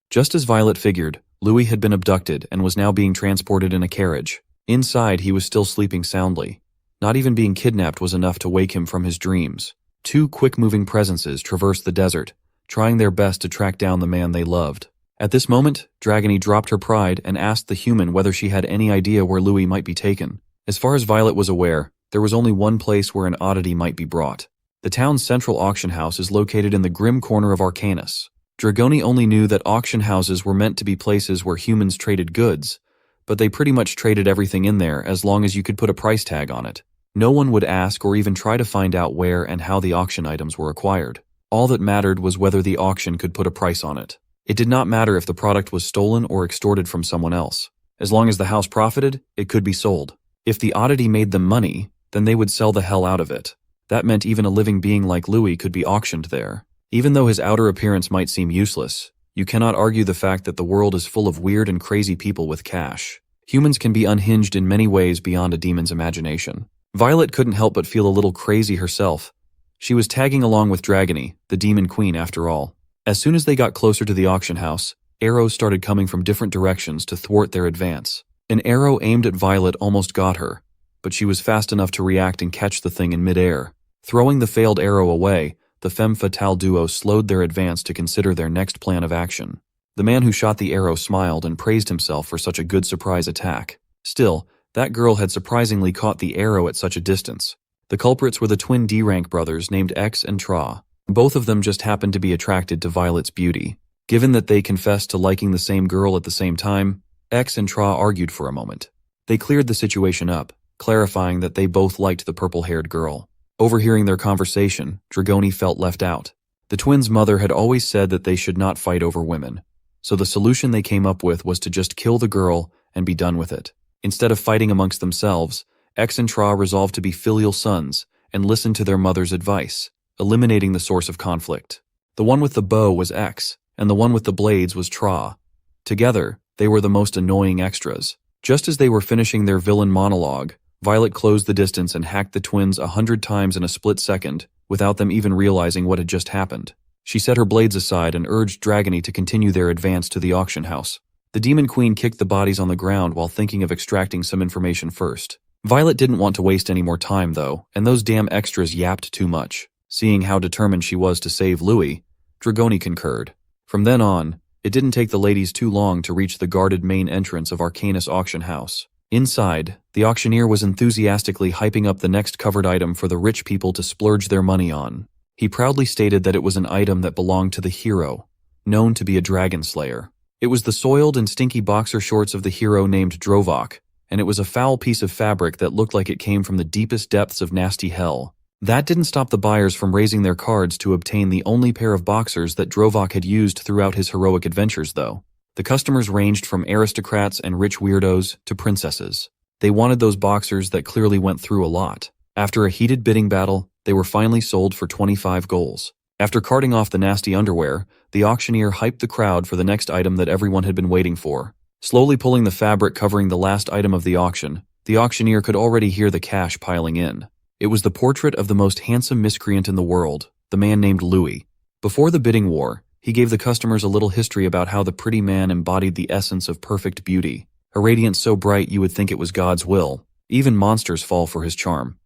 Just as Violet figured, Louis had been abducted and was now being transported in a carriage. Inside, he was still sleeping soundly. Not even being kidnapped was enough to wake him from his dreams. Two quick-moving presences traversed the desert, trying their best to track down the man they loved. At this moment, Dragony dropped her pride and asked the human whether she had any idea where Louis might be taken. As far as Violet was aware, there was only one place where an oddity might be brought. The town's central auction house is located in the grim corner of Arcanus. Dragony only knew that auction houses were meant to be places where humans traded goods, but they pretty much traded everything in there as long as you could put a price tag on it. No one would ask or even try to find out where and how the auction items were acquired. All that mattered was whether the auction could put a price on it. It did not matter if the product was stolen or extorted from someone else. As long as the house profited, it could be sold. If the oddity made them money, then they would sell the hell out of it. That meant even a living being like Louis could be auctioned there. Even though his outer appearance might seem useless, you cannot argue the fact that the world is full of weird and crazy people with cash. Humans can be unhinged in many ways beyond a demon's imagination. Violet couldn't help but feel a little crazy herself. She was tagging along with Dragony, the demon queen after all. As soon as they got closer to the auction house, arrows started coming from different directions to thwart their advance. An arrow aimed at Violet almost got her, but she was fast enough to react and catch the thing in midair. Throwing the failed arrow away, the femme fatale duo slowed their advance to consider their next plan of action. The man who shot the arrow smiled and praised himself for such a good surprise attack. Still, that girl had surprisingly caught the arrow at such a distance. The culprits were the twin D-rank brothers named X and Tra. Both of them just happened to be attracted to Violet's beauty. Given that they confessed to liking the same girl at the same time, X and Tra argued for a moment. They cleared the situation up, clarifying that they both liked the purple-haired girl. Overhearing their conversation, Dragony felt left out. The twins' mother had always said that they should not fight over women, so the solution they came up with was to just kill the girl and be done with it. Instead of fighting amongst themselves, X and Tra resolved to be filial sons and listen to their mother's advice, eliminating the source of conflict. The one with the bow was X, and the one with the blades was Tra. Together, they were the most annoying extras. Just as they were finishing their villain monologue, Violet closed the distance and hacked the twins 100 times in a split second, without them even realizing what had just happened. She set her blades aside and urged Dragony to continue their advance to the auction house. The Demon Queen kicked the bodies on the ground while thinking of extracting some information first. Violet didn't want to waste any more time, though, and those damn extras yapped too much. Seeing how determined she was to save Louis, Dragony concurred. From then on, It didn't take the ladies too long to reach the guarded main entrance of Arcanus auction house. Inside, the auctioneer was enthusiastically hyping up the next covered item for the rich people to splurge their money on. He proudly stated that it was an item that belonged to the hero, known to be a dragon slayer. It was the soiled and stinky boxer shorts of the hero named Drovok, and it was a foul piece of fabric that looked like it came from the deepest depths of nasty hell. That didn't stop the buyers from raising their cards to obtain the only pair of boxers that Drovok had used throughout his heroic adventures, though. The customers ranged from aristocrats and rich weirdos to princesses. They wanted those boxers that clearly went through a lot. After a heated bidding battle, they were finally sold for 25 goals. After carting off the nasty underwear, the auctioneer hyped the crowd for the next item that everyone had been waiting for. Slowly pulling the fabric covering the last item of the auctioneer could already hear the cash piling in. It was the portrait of the most handsome miscreant in the world, the man named Louis. Before the bidding war, he gave the customers a little history about how the pretty man embodied the essence of perfect beauty, a radiance so bright you would think it was God's will. Even monsters fall for his charm.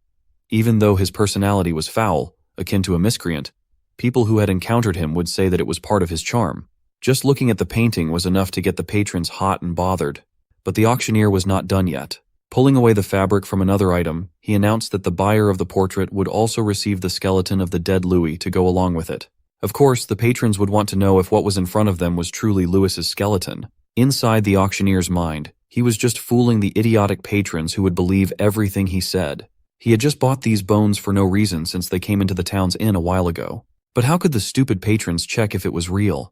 Even though his personality was foul, akin to a miscreant, people who had encountered him would say that it was part of his charm. Just looking at the painting was enough to get the patrons hot and bothered. But the auctioneer was not done yet. Pulling away the fabric from another item, he announced that the buyer of the portrait would also receive the skeleton of the dead Louis to go along with it. Of course, the patrons would want to know if what was in front of them was truly Louis's skeleton. Inside the auctioneer's mind, he was just fooling the idiotic patrons who would believe everything he said. He had just bought these bones for no reason since they came into the town's inn a while ago. But how could the stupid patrons check if it was real?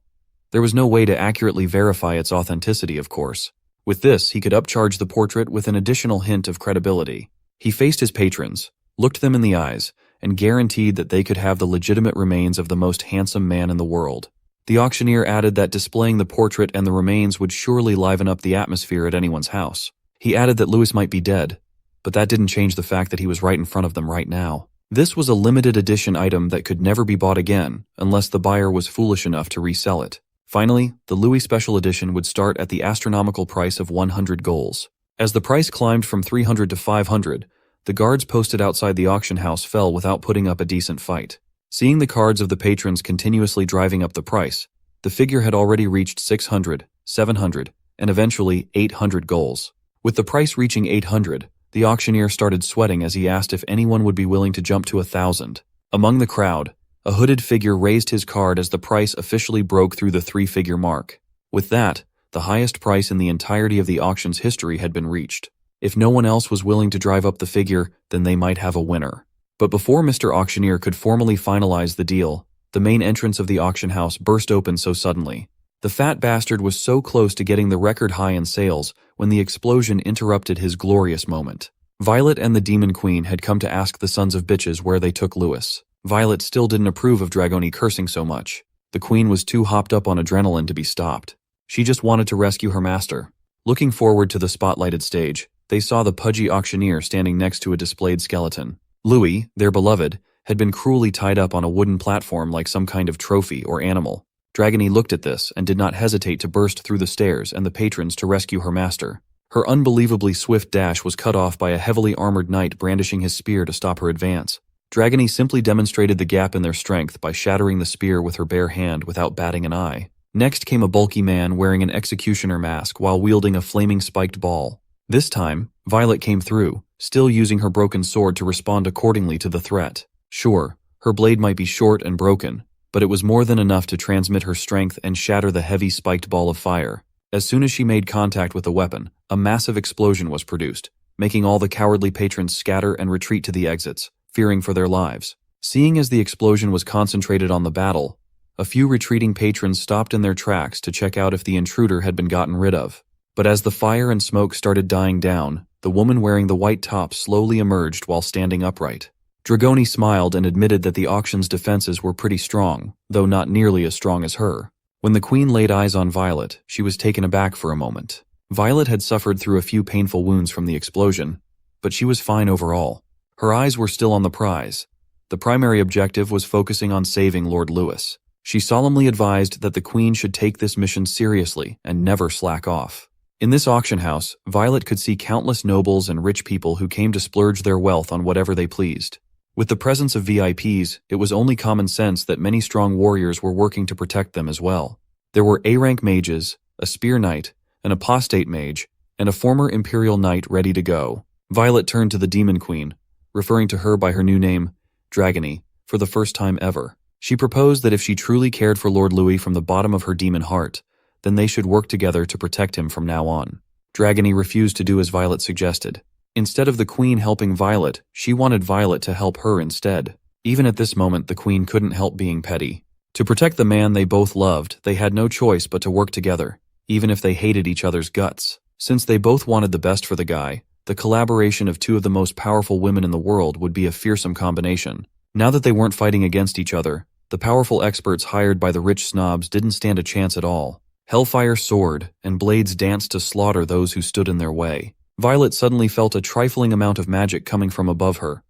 There was no way to accurately verify its authenticity, of course. With this, he could upcharge the portrait with an additional hint of credibility. He faced his patrons, looked them in the eyes, and guaranteed that they could have the legitimate remains of the most handsome man in the world. The auctioneer added that displaying the portrait and the remains would surely liven up the atmosphere at anyone's house. He added that Louis might be dead, but that didn't change the fact that he was right in front of them right now. This was a limited edition item that could never be bought again unless the buyer was foolish enough to resell it. Finally, the Louis Special Edition would start at the astronomical price of 100 goals. As the price climbed from 300 to 500, the guards posted outside the auction house fell without putting up a decent fight. Seeing the cards of the patrons continuously driving up the price, the figure had already reached 600, 700, and eventually 800 goals. With the price reaching 800, the auctioneer started sweating as he asked if anyone would be willing to jump to 1,000. Among the crowd, a hooded figure raised his card as the price officially broke through the 3-figure mark. With that, the highest price in the entirety of the auction's history had been reached. If no one else was willing to drive up the figure, then they might have a winner. But before Mr. Auctioneer could formally finalize the deal, the main entrance of the auction house burst open so suddenly. The fat bastard was so close to getting the record high in sales when the explosion interrupted his glorious moment. Violet and the Demon Queen had come to ask the sons of bitches where they took Louis. Violet still didn't approve of Dragoni cursing so much. The queen was too hopped up on adrenaline to be stopped. She just wanted to rescue her master. Looking forward to the spotlighted stage, they saw the pudgy auctioneer standing next to a displayed skeleton. Louis, their beloved, had been cruelly tied up on a wooden platform like some kind of trophy or animal. Dragony looked at this and did not hesitate to burst through the stairs and the patrons to rescue her master. Her unbelievably swift dash was cut off by a heavily armored knight brandishing his spear to stop her advance. Dragony simply demonstrated the gap in their strength by shattering the spear with her bare hand without batting an eye. Next came a bulky man wearing an executioner mask while wielding a flaming spiked ball. This time, Violet came through, still using her broken sword to respond accordingly to the threat. Sure, her blade might be short and broken, but it was more than enough to transmit her strength and shatter the heavy spiked ball of fire. As soon as she made contact with the weapon, a massive explosion was produced, making all the cowardly patrons scatter and retreat to the exits, fearing for their lives. Seeing as the explosion was concentrated on the battle, a few retreating patrons stopped in their tracks to check out if the intruder had been gotten rid of. But as the fire and smoke started dying down, the woman wearing the white top slowly emerged while standing upright. Dragoni smiled and admitted that the auction's defenses were pretty strong, though not nearly as strong as her. When the queen laid eyes on Violet, she was taken aback for a moment. Violet had suffered through a few painful wounds from the explosion, but she was fine overall. Her eyes were still on the prize. The primary objective was focusing on saving Lord Louis. She solemnly advised that the queen should take this mission seriously and never slack off. In this auction house, Violet could see countless nobles and rich people who came to splurge their wealth on whatever they pleased. With the presence of VIPs, it was only common sense that many strong warriors were working to protect them as well. There were A-rank mages, a spear knight, an apostate mage, and a former imperial knight ready to go. Violet turned to the demon queen, referring to her by her new name, Dragony, for the first time ever. She proposed that if she truly cared for Lord Louis from the bottom of her demon heart, then they should work together to protect him from now on. Dragony refused to do as Violet suggested. Instead of the queen helping Violet, she wanted Violet to help her instead. Even at this moment, the queen couldn't help being petty. To protect the man they both loved, they had no choice but to work together, even if they hated each other's guts. Since they both wanted the best for the guy, the collaboration of two of the most powerful women in the world would be a fearsome combination. Now that they weren't fighting against each other, the powerful experts hired by the rich snobs didn't stand a chance at all. Hellfire soared, and blades danced to slaughter those who stood in their way. Violet suddenly felt a trifling amount of magic coming from above her,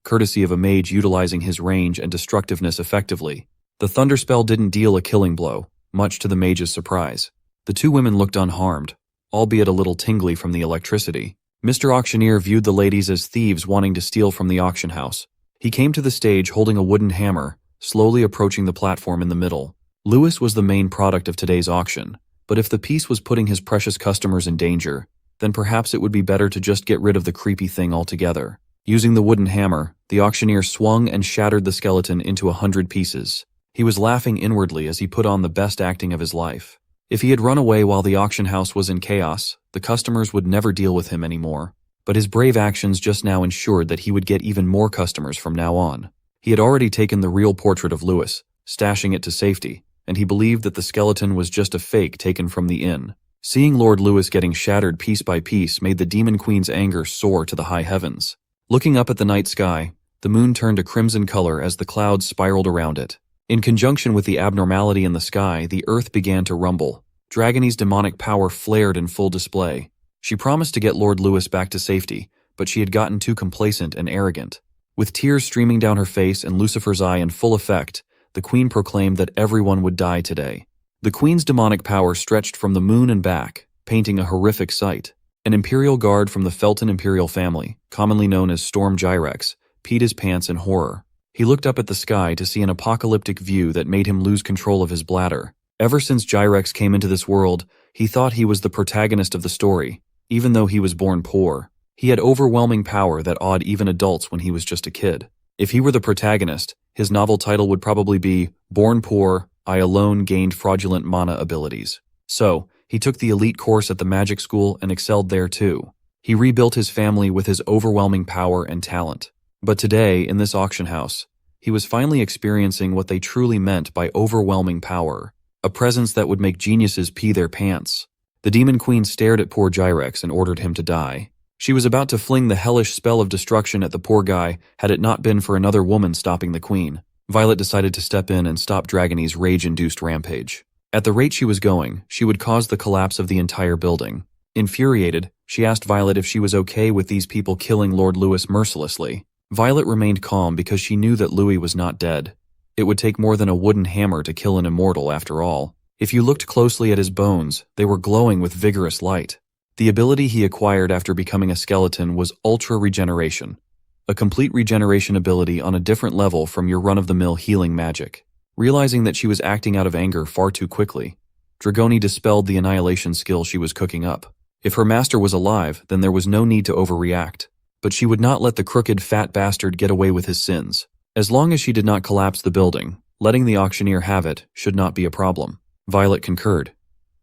courtesy of a mage utilizing his range and destructiveness effectively. The thunder spell didn't deal a killing blow, much to the mage's surprise. The two women looked unharmed, albeit a little tingly from the electricity. Mr. Auctioneer viewed the ladies as thieves wanting to steal from the auction house. He came to the stage holding a wooden hammer, slowly approaching the platform in the middle. Louis was the main product of today's auction, but if the piece was putting his precious customers in danger, then perhaps it would be better to just get rid of the creepy thing altogether. Using the wooden hammer, the auctioneer swung and shattered the skeleton into 100 pieces. He was laughing inwardly as he put on the best acting of his life. If he had run away while the auction house was in chaos, the customers would never deal with him anymore. But his brave actions just now ensured that he would get even more customers from now on. He had already taken the real portrait of Louis, stashing it to safety, and he believed that the skeleton was just a fake taken from the inn. Seeing Lord Louis getting shattered piece by piece made the Demon Queen's anger soar to the high heavens. Looking up at the night sky, the moon turned a crimson color as the clouds spiraled around it. In conjunction with the abnormality in the sky, the earth began to rumble. Dragony's demonic power flared in full display. She promised to get Lord Louis back to safety, but she had gotten too complacent and arrogant. With tears streaming down her face and Lucifer's eye in full effect, the queen proclaimed that everyone would die today. The queen's demonic power stretched from the moon and back, painting a horrific sight. An imperial guard from the Felton imperial family, commonly known as Storm Gyrex, peed his pants in horror. He looked up at the sky to see an apocalyptic view that made him lose control of his bladder. Ever since Gyrex came into this world, he thought he was the protagonist of the story, even though he was born poor. He had overwhelming power that awed even adults when he was just a kid. If he were the protagonist, his novel title would probably be Born Poor, I Alone Gained Fraudulent Mana Abilities. So, he took the elite course at the magic school and excelled there too. He rebuilt his family with his overwhelming power and talent. But today, in this auction house, he was finally experiencing what they truly meant by overwhelming power. A presence that would make geniuses pee their pants. The Demon Queen stared at poor Gyrex and ordered him to die. She was about to fling the hellish spell of destruction at the poor guy had it not been for another woman stopping the queen. Violet decided to step in and stop Dragony's rage-induced rampage. At the rate she was going, she would cause the collapse of the entire building. Infuriated, she asked Violet if she was okay with these people killing Lord Louis mercilessly. Violet remained calm because she knew that Louis was not dead. It would take more than a wooden hammer to kill an immortal after all. If you looked closely at his bones, they were glowing with vigorous light. The ability he acquired after becoming a skeleton was Ultra Regeneration, a complete regeneration ability on a different level from your run-of-the-mill healing magic. Realizing that she was acting out of anger far too quickly, Dragony dispelled the annihilation skill she was cooking up. If her master was alive, then there was no need to overreact. But she would not let the crooked fat bastard get away with his sins. As long as she did not collapse the building, letting the auctioneer have it should not be a problem. Violet concurred.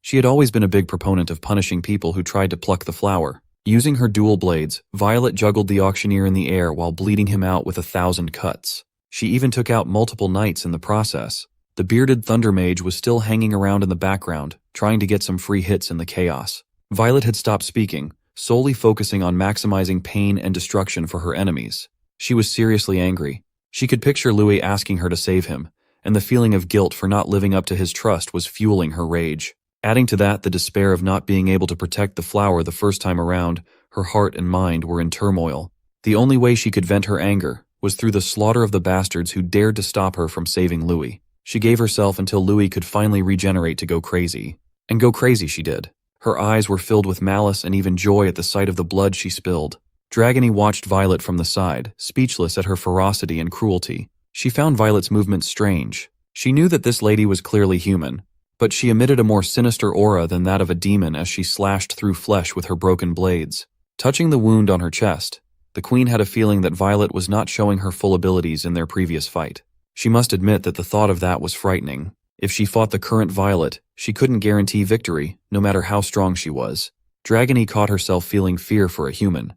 She had always been a big proponent of punishing people who tried to pluck the flower. Using her dual blades, Violet juggled the auctioneer in the air while bleeding him out with 1,000 cuts. She even took out multiple knights in the process. The bearded Thunder Mage was still hanging around in the background, trying to get some free hits in the chaos. Violet had stopped speaking, solely focusing on maximizing pain and destruction for her enemies. She was seriously angry. She could picture Louis asking her to save him, and the feeling of guilt for not living up to his trust was fueling her rage. Adding to that the despair of not being able to protect the flower the first time around, her heart and mind were in turmoil. The only way she could vent her anger was through the slaughter of the bastards who dared to stop her from saving Louis. She gave herself until Louis could finally regenerate to go crazy. And go crazy she did. Her eyes were filled with malice and even joy at the sight of the blood she spilled. Dragony watched Violet from the side, speechless at her ferocity and cruelty. She found Violet's movements strange. She knew that this lady was clearly human, but she emitted a more sinister aura than that of a demon as she slashed through flesh with her broken blades. Touching the wound on her chest, the queen had a feeling that Violet was not showing her full abilities in their previous fight. She must admit that the thought of that was frightening. If she fought the current Violet, she couldn't guarantee victory, no matter how strong she was. Dragony caught herself feeling fear for a human.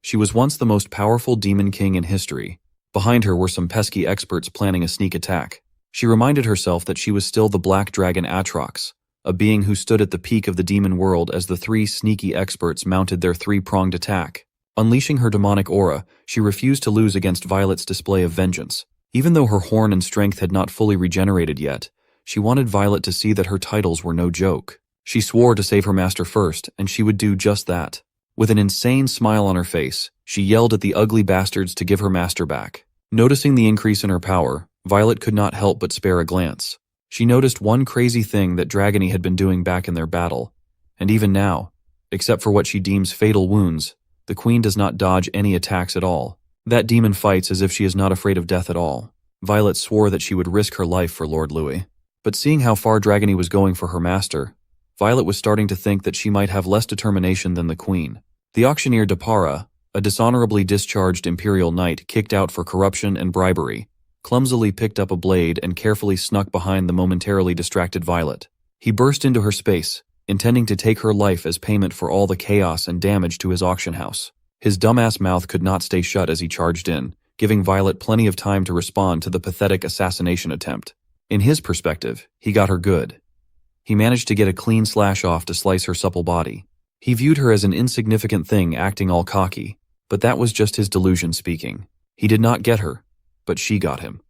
She was once the most powerful demon king in history. Behind her were some pesky experts planning a sneak attack. She reminded herself that she was still the black dragon Atrox, a being who stood at the peak of the demon world as the three sneaky experts mounted their three-pronged attack. Unleashing her demonic aura, she refused to lose against Violet's display of vengeance. Even though her horn and strength had not fully regenerated yet, she wanted Violet to see that her titles were no joke. She swore to save her master first, and she would do just that. With an insane smile on her face, she yelled at the ugly bastards to give her master back. Noticing the increase in her power, Violet could not help but spare a glance. She noticed one crazy thing that Dragony had been doing back in their battle, and even now, except for what she deems fatal wounds, the queen does not dodge any attacks at all. That demon fights as if she is not afraid of death at all. Violet swore that she would risk her life for Lord Louis. But seeing how far Dragony was going for her master, Violet was starting to think that she might have less determination than the queen. The auctioneer Dapara, a dishonorably discharged imperial knight kicked out for corruption and bribery, clumsily picked up a blade and carefully snuck behind the momentarily distracted Violet. He burst into her space, intending to take her life as payment for all the chaos and damage to his auction house. His dumbass mouth could not stay shut as he charged in, giving Violet plenty of time to respond to the pathetic assassination attempt. In his perspective, he got her good. He managed to get a clean slash off to slice her supple body. He viewed her as an insignificant thing acting all cocky, but that was just his delusion speaking. He did not get her, but she got him.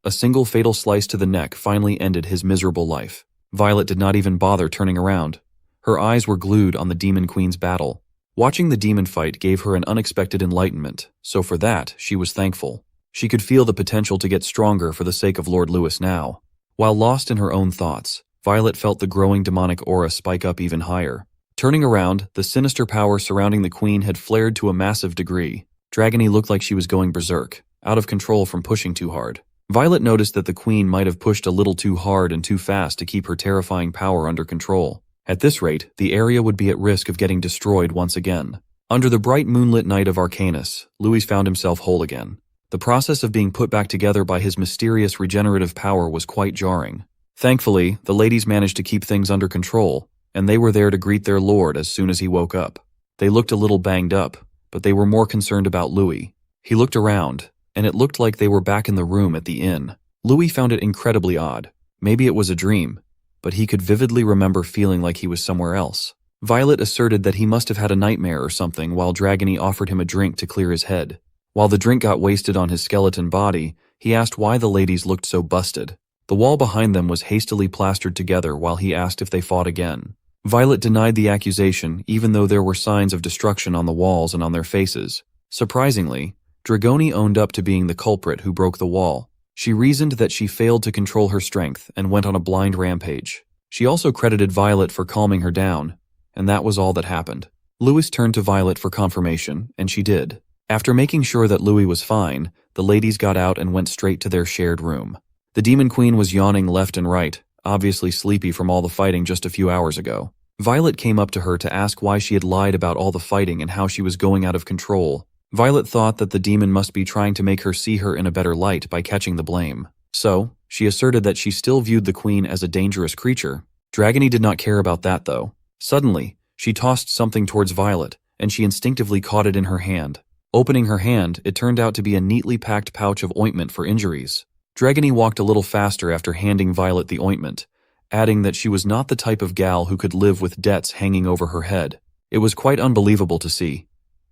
A single fatal slice to the neck finally ended his miserable life. Violet did not even bother turning around. Her eyes were glued on the Demon Queen's battle. Watching the demon fight gave her an unexpected enlightenment, so for that, she was thankful. She could feel the potential to get stronger for the sake of Lord Louis now. While lost in her own thoughts, Violet felt the growing demonic aura spike up even higher. Turning around, the sinister power surrounding the queen had flared to a massive degree. Dragony looked like she was going berserk, out of control from pushing too hard. Violet noticed that the queen might have pushed a little too hard and too fast to keep her terrifying power under control. At this rate, the area would be at risk of getting destroyed once again. Under the bright moonlit night of Arcanus, Louis found himself whole again. The process of being put back together by his mysterious regenerative power was quite jarring. Thankfully, the ladies managed to keep things under control, and they were there to greet their lord as soon as he woke up. They looked a little banged up, but they were more concerned about Louis. He looked around, and it looked like they were back in the room at the inn. Louis found it incredibly odd. Maybe it was a dream, but he could vividly remember feeling like he was somewhere else. Violet asserted that he must have had a nightmare or something while Dragony offered him a drink to clear his head. While the drink got wasted on his skeleton body, he asked why the ladies looked so busted. The wall behind them was hastily plastered together while he asked if they fought again. Violet denied the accusation even though there were signs of destruction on the walls and on their faces. Surprisingly, Dragony owned up to being the culprit who broke the wall. She reasoned that she failed to control her strength and went on a blind rampage. She also credited Violet for calming her down, and that was all that happened. Louis turned to Violet for confirmation, and she did. After making sure that Louis was fine, the ladies got out and went straight to their shared room. The Demon Queen was yawning left and right, obviously sleepy from all the fighting just a few hours ago. Violet came up to her to ask why she had lied about all the fighting and how she was going out of control. Violet thought that the demon must be trying to make her see her in a better light by catching the blame. So, she asserted that she still viewed the queen as a dangerous creature. Dragony did not care about that though. Suddenly, she tossed something towards Violet, and she instinctively caught it in her hand. Opening her hand, it turned out to be a neatly packed pouch of ointment for injuries. Dragony walked a little faster after handing Violet the ointment, adding that she was not the type of gal who could live with debts hanging over her head. It was quite unbelievable to see,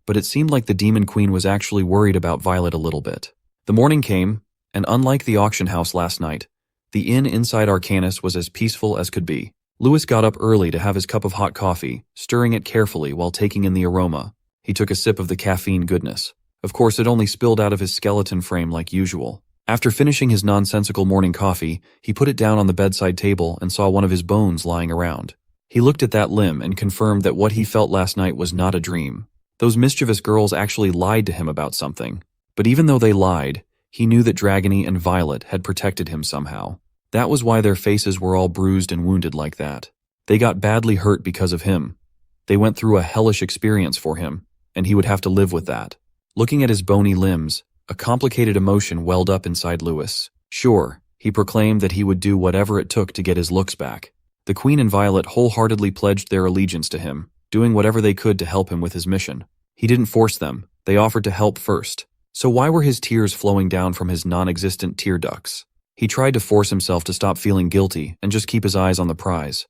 but it seemed like the Demon Queen was actually worried about Violet a little bit. The morning came, and unlike the auction house last night, the inn inside Arcanus was as peaceful as could be. Louis got up early to have his cup of hot coffee, stirring it carefully while taking in the aroma. He took a sip of the caffeine goodness. Of course, it only spilled out of his skeleton frame like usual. After finishing his nonsensical morning coffee, he put it down on the bedside table and saw one of his bones lying around. He looked at that limb and confirmed that what he felt last night was not a dream. Those mischievous girls actually lied to him about something. But even though they lied, he knew that Dragony and Violet had protected him somehow. That was why their faces were all bruised and wounded like that. They got badly hurt because of him. They went through a hellish experience for him, and he would have to live with that. Looking at his bony limbs, a complicated emotion welled up inside Lewis. Sure, he proclaimed that he would do whatever it took to get his looks back. The Queen and Violet wholeheartedly pledged their allegiance to him, doing whatever they could to help him with his mission. He didn't force them, they offered to help first. So why were his tears flowing down from his non-existent tear ducts? He tried to force himself to stop feeling guilty and just keep his eyes on the prize.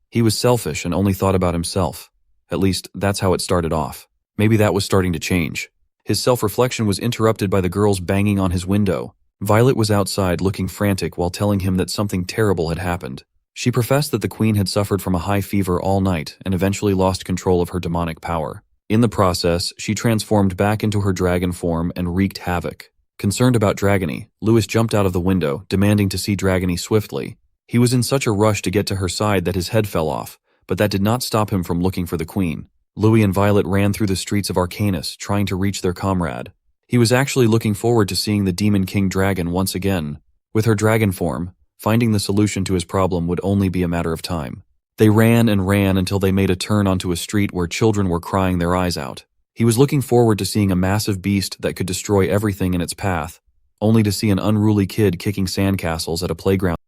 He was selfish and only thought about himself. At least, that's how it started off. Maybe that was starting to change. His self-reflection was interrupted by the girls banging on his window. Violet was outside looking frantic while telling him that something terrible had happened. She professed that the Queen had suffered from a high fever all night and eventually lost control of her demonic power. In the process, she transformed back into her dragon form and wreaked havoc. Concerned about Dragony, Lewis jumped out of the window, demanding to see Dragony swiftly. He was in such a rush to get to her side that his head fell off, but that did not stop him from looking for the Queen. Louis and Violet ran through the streets of Arcanus, trying to reach their comrade. He was actually looking forward to seeing the Demon King Dragon once again. With her dragon form, finding the solution to his problem would only be a matter of time. They ran and ran until they made a turn onto a street where children were crying their eyes out. He was looking forward to seeing a massive beast that could destroy everything in its path, only to see an unruly kid kicking sandcastles at a playground